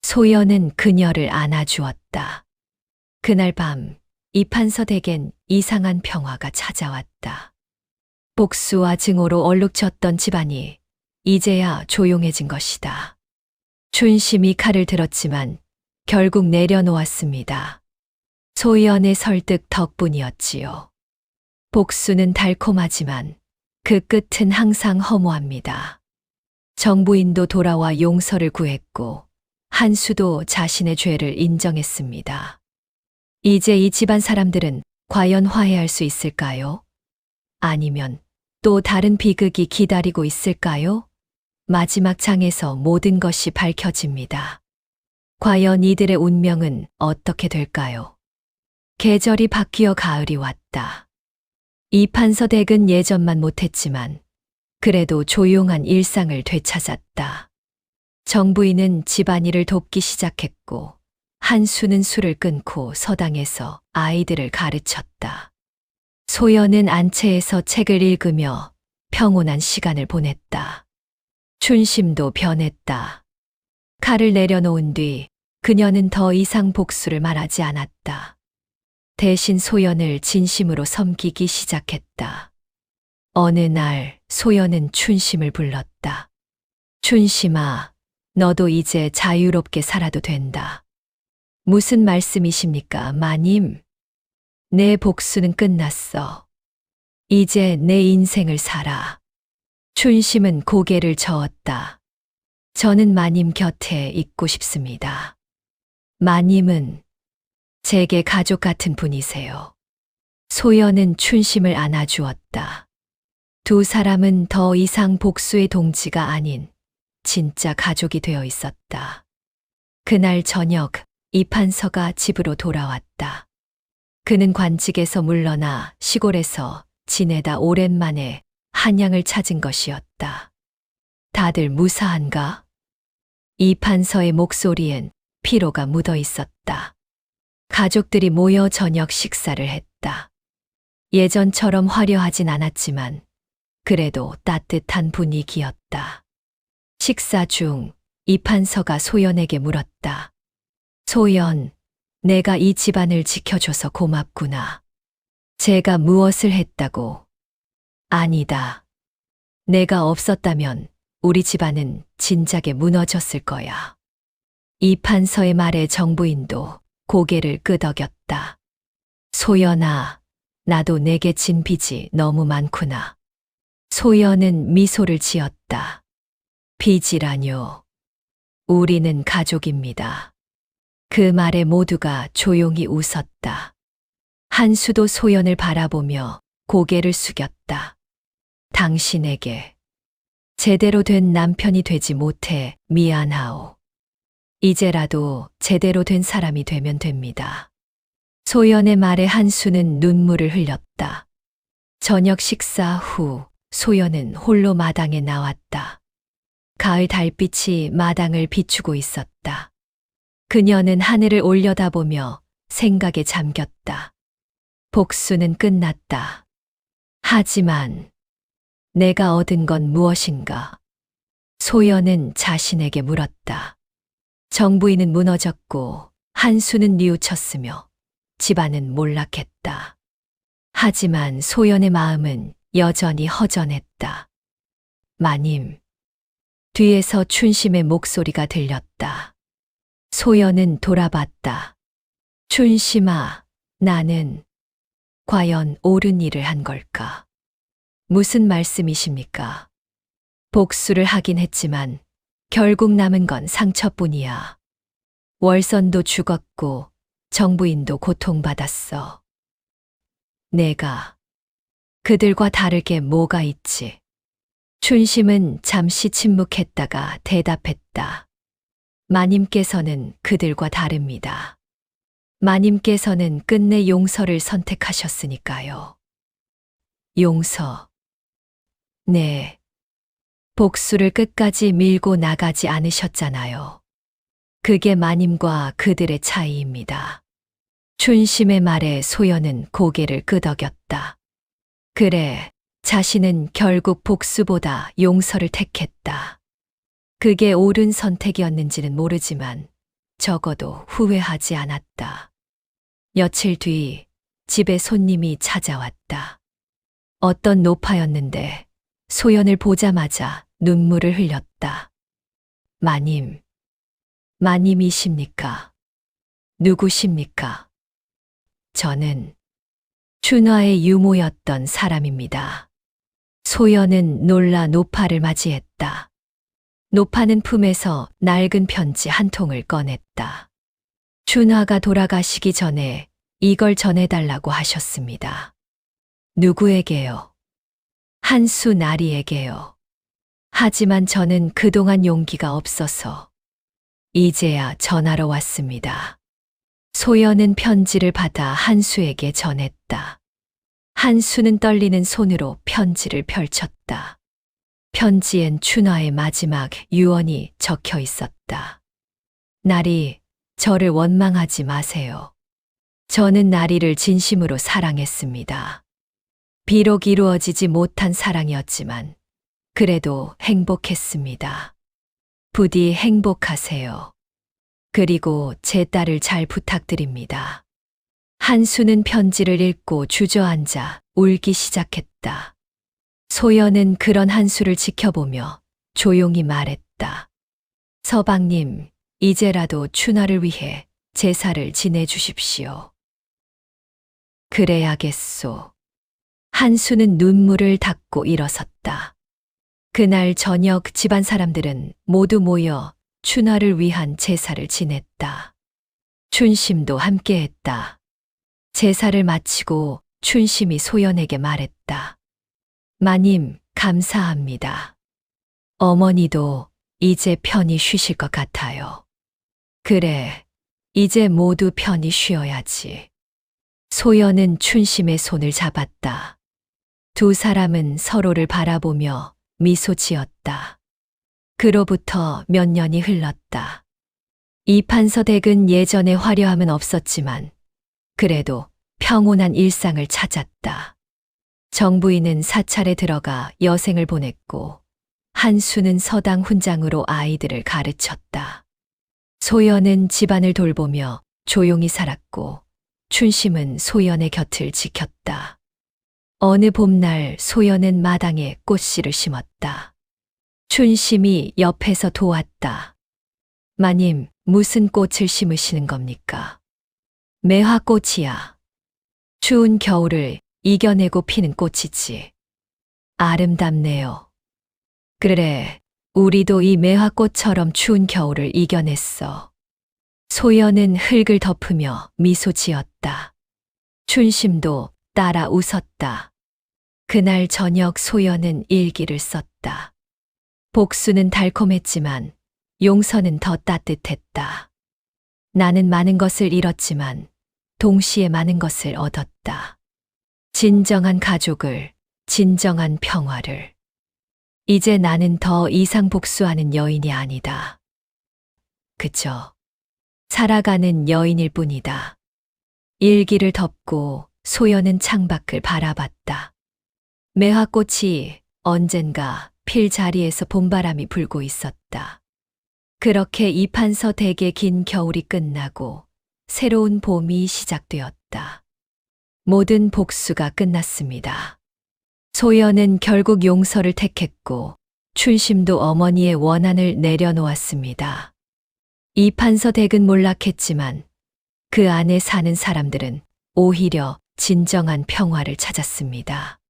소연은 그녀를 안아주었다. 그날 밤 이판서 댁엔 이상한 평화가 찾아왔다. 복수와 증오로 얼룩졌던 집안이 이제야 조용해진 것이다. 춘심이 칼을 들었지만 결국 내려놓았습니다. 소연의 설득 덕분이었지요. 복수는 달콤하지만 그 끝은 항상 허무합니다. 정부인도 돌아와 용서를 구했고 한수도 자신의 죄를 인정했습니다. 이제 이 집안 사람들은 과연 화해할 수 있을까요? 아니면 또 다른 비극이 기다리고 있을까요? 마지막 장에서 모든 것이 밝혀집니다. 과연 이들의 운명은 어떻게 될까요? 계절이 바뀌어 가을이 왔다. 이판서 댁은 예전만 못했지만 그래도 조용한 일상을 되찾았다. 정부인은 집안일을 돕기 시작했고 한수는 술을 끊고 서당에서 아이들을 가르쳤다. 소연은 안채에서 책을 읽으며 평온한 시간을 보냈다. 춘심도 변했다. 칼을 내려놓은 뒤 그녀는 더 이상 복수를 말하지 않았다. 대신 소연을 진심으로 섬기기 시작했다. 어느 날 소연은 춘심을 불렀다. 춘심아, 너도 이제 자유롭게 살아도 된다. 무슨 말씀이십니까, 마님? 내 복수는 끝났어. 이제 내 인생을 살아. 춘심은 고개를 저었다. 저는 마님 곁에 있고 싶습니다. 마님은 제게 가족 같은 분이세요. 소연은 춘심을 안아주었다. 두 사람은 더 이상 복수의 동지가 아닌 진짜 가족이 되어 있었다. 그날 저녁 이판서가 집으로 돌아왔다. 그는 관직에서 물러나 시골에서 지내다 오랜만에 한양을 찾은 것이었다. 다들 무사한가? 이판서의 목소리엔 피로가 묻어 있었다. 가족들이 모여 저녁 식사를 했다. 예전처럼 화려하진 않았지만 그래도 따뜻한 분위기였다. 식사 중 이판서가 소연에게 물었다. 소연, 내가 이 집안을 지켜줘서 고맙구나. 제가 무엇을 했다고? 아니다. 내가 없었다면 우리 집안은 진작에 무너졌을 거야. 이판서의 말에 정부인도 고개를 끄덕였다. 소연아, 나도 내게 진 빚이 너무 많구나. 소연은 미소를 지었다. 빚이라뇨. 우리는 가족입니다. 그 말에 모두가 조용히 웃었다. 한수도 소연을 바라보며 고개를 숙였다. 당신에게 제대로 된 남편이 되지 못해 미안하오. 이제라도 제대로 된 사람이 되면 됩니다. 소연의 말에 한수는 눈물을 흘렸다. 저녁 식사 후 소연은 홀로 마당에 나왔다. 가을 달빛이 마당을 비추고 있었다. 그녀는 하늘을 올려다보며 생각에 잠겼다. 복수는 끝났다. 하지만 내가 얻은 건 무엇인가? 소연은 자신에게 물었다. 정부인은 무너졌고 한수는 뉘우쳤으며 집안은 몰락했다. 하지만 소연의 마음은 여전히 허전했다. 마님. 뒤에서 춘심의 목소리가 들렸다. 소연은 돌아봤다. 춘심아, 나는 과연 옳은 일을 한 걸까? 무슨 말씀이십니까? 복수를 하긴 했지만 결국 남은 건 상처뿐이야. 월선도 죽었고 정부인도 고통받았어. 내가 그들과 다르게 뭐가 있지? 춘심은 잠시 침묵했다가 대답했다. 마님께서는 그들과 다릅니다. 마님께서는 끝내 용서를 선택하셨으니까요. 용서. 네. 복수를 끝까지 밀고 나가지 않으셨잖아요. 그게 마님과 그들의 차이입니다. 춘심의 말에 소연은 고개를 끄덕였다. 그래, 자신은 결국 복수보다 용서를 택했다. 그게 옳은 선택이었는지는 모르지만 적어도 후회하지 않았다. 며칠 뒤 집에 손님이 찾아왔다. 어떤 노파였는데 소연을 보자마자 눈물을 흘렸다. 마님, 마님이십니까? 누구십니까? 저는 춘화의 유모였던 사람입니다. 소연은 놀라 노파를 맞이했다. 노파는 품에서 낡은 편지 한 통을 꺼냈다. 춘화가 돌아가시기 전에 이걸 전해달라고 하셨습니다. 누구에게요? 한수 나리에게요. 하지만 저는 그동안 용기가 없어서 이제야 전하러 왔습니다. 소연은 편지를 받아 한수에게 전했다. 한수는 떨리는 손으로 편지를 펼쳤다. 편지엔 춘화의 마지막 유언이 적혀 있었다. 나리, 저를 원망하지 마세요. 저는 나리를 진심으로 사랑했습니다. 비록 이루어지지 못한 사랑이었지만 그래도 행복했습니다. 부디 행복하세요. 그리고 제 딸을 잘 부탁드립니다. 한수는 편지를 읽고 주저앉아 울기 시작했다. 소연은 그런 한수를 지켜보며 조용히 말했다. 서방님, 이제라도 춘화를 위해 제사를 지내주십시오. 그래야겠소. 한수는 눈물을 닦고 일어섰다. 그날 저녁 집안 사람들은 모두 모여 춘화를 위한 제사를 지냈다. 춘심도 함께했다. 제사를 마치고 춘심이 소연에게 말했다. 마님, 감사합니다. 어머니도 이제 편히 쉬실 것 같아요. 그래, 이제 모두 편히 쉬어야지. 소연은 춘심의 손을 잡았다. 두 사람은 서로를 바라보며 미소 지었다. 그로부터 몇 년이 흘렀다. 이판서 댁은 예전의 화려함은 없었지만 그래도 평온한 일상을 찾았다. 정부인은 사찰에 들어가 여생을 보냈고 한수는 서당 훈장으로 아이들을 가르쳤다. 소연은 집안을 돌보며 조용히 살았고 춘심은 소연의 곁을 지켰다. 어느 봄날 소연은 마당에 꽃씨를 심었다. 춘심이 옆에서 도왔다. 마님, 무슨 꽃을 심으시는 겁니까? 매화꽃이야. 추운 겨울을 이겨내고 피는 꽃이지. 아름답네요. 그래, 우리도 이 매화꽃처럼 추운 겨울을 이겨냈어. 소연은 흙을 덮으며 미소 지었다. 춘심도 따라 웃었다. 그날 저녁 소연은 일기를 썼다. 복수는 달콤했지만 용서는 더 따뜻했다. 나는 많은 것을 잃었지만 동시에 많은 것을 얻었다. 진정한 가족을, 진정한 평화를. 이제 나는 더 이상 복수하는 여인이 아니다. 그저 살아가는 여인일 뿐이다. 일기를 덮고 소연은 창밖을 바라봤다. 매화꽃이 언젠가 필 자리에서 봄바람이 불고 있었다. 그렇게 이판서 댁의 긴 겨울이 끝나고 새로운 봄이 시작되었다. 모든 복수가 끝났습니다. 소연은 결국 용서를 택했고 춘심도 어머니의 원한을 내려놓았습니다. 이판서 댁은 몰락했지만 그 안에 사는 사람들은 오히려 진정한 평화를 찾았습니다.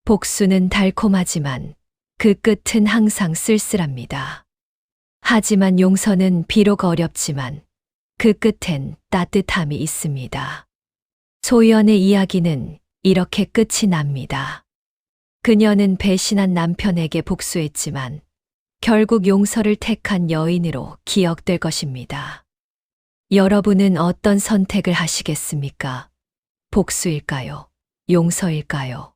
복수는 달콤하지만 그 끝은 항상 쓸쓸합니다. 하지만 용서는 비록 어렵지만 그 끝엔 따뜻함이 있습니다. 소연의 이야기는 이렇게 끝이 납니다. 그녀는 배신한 남편에게 복수했지만 결국 용서를 택한 여인으로 기억될 것입니다. 여러분은 어떤 선택을 하시겠습니까? 복수일까요? 용서일까요?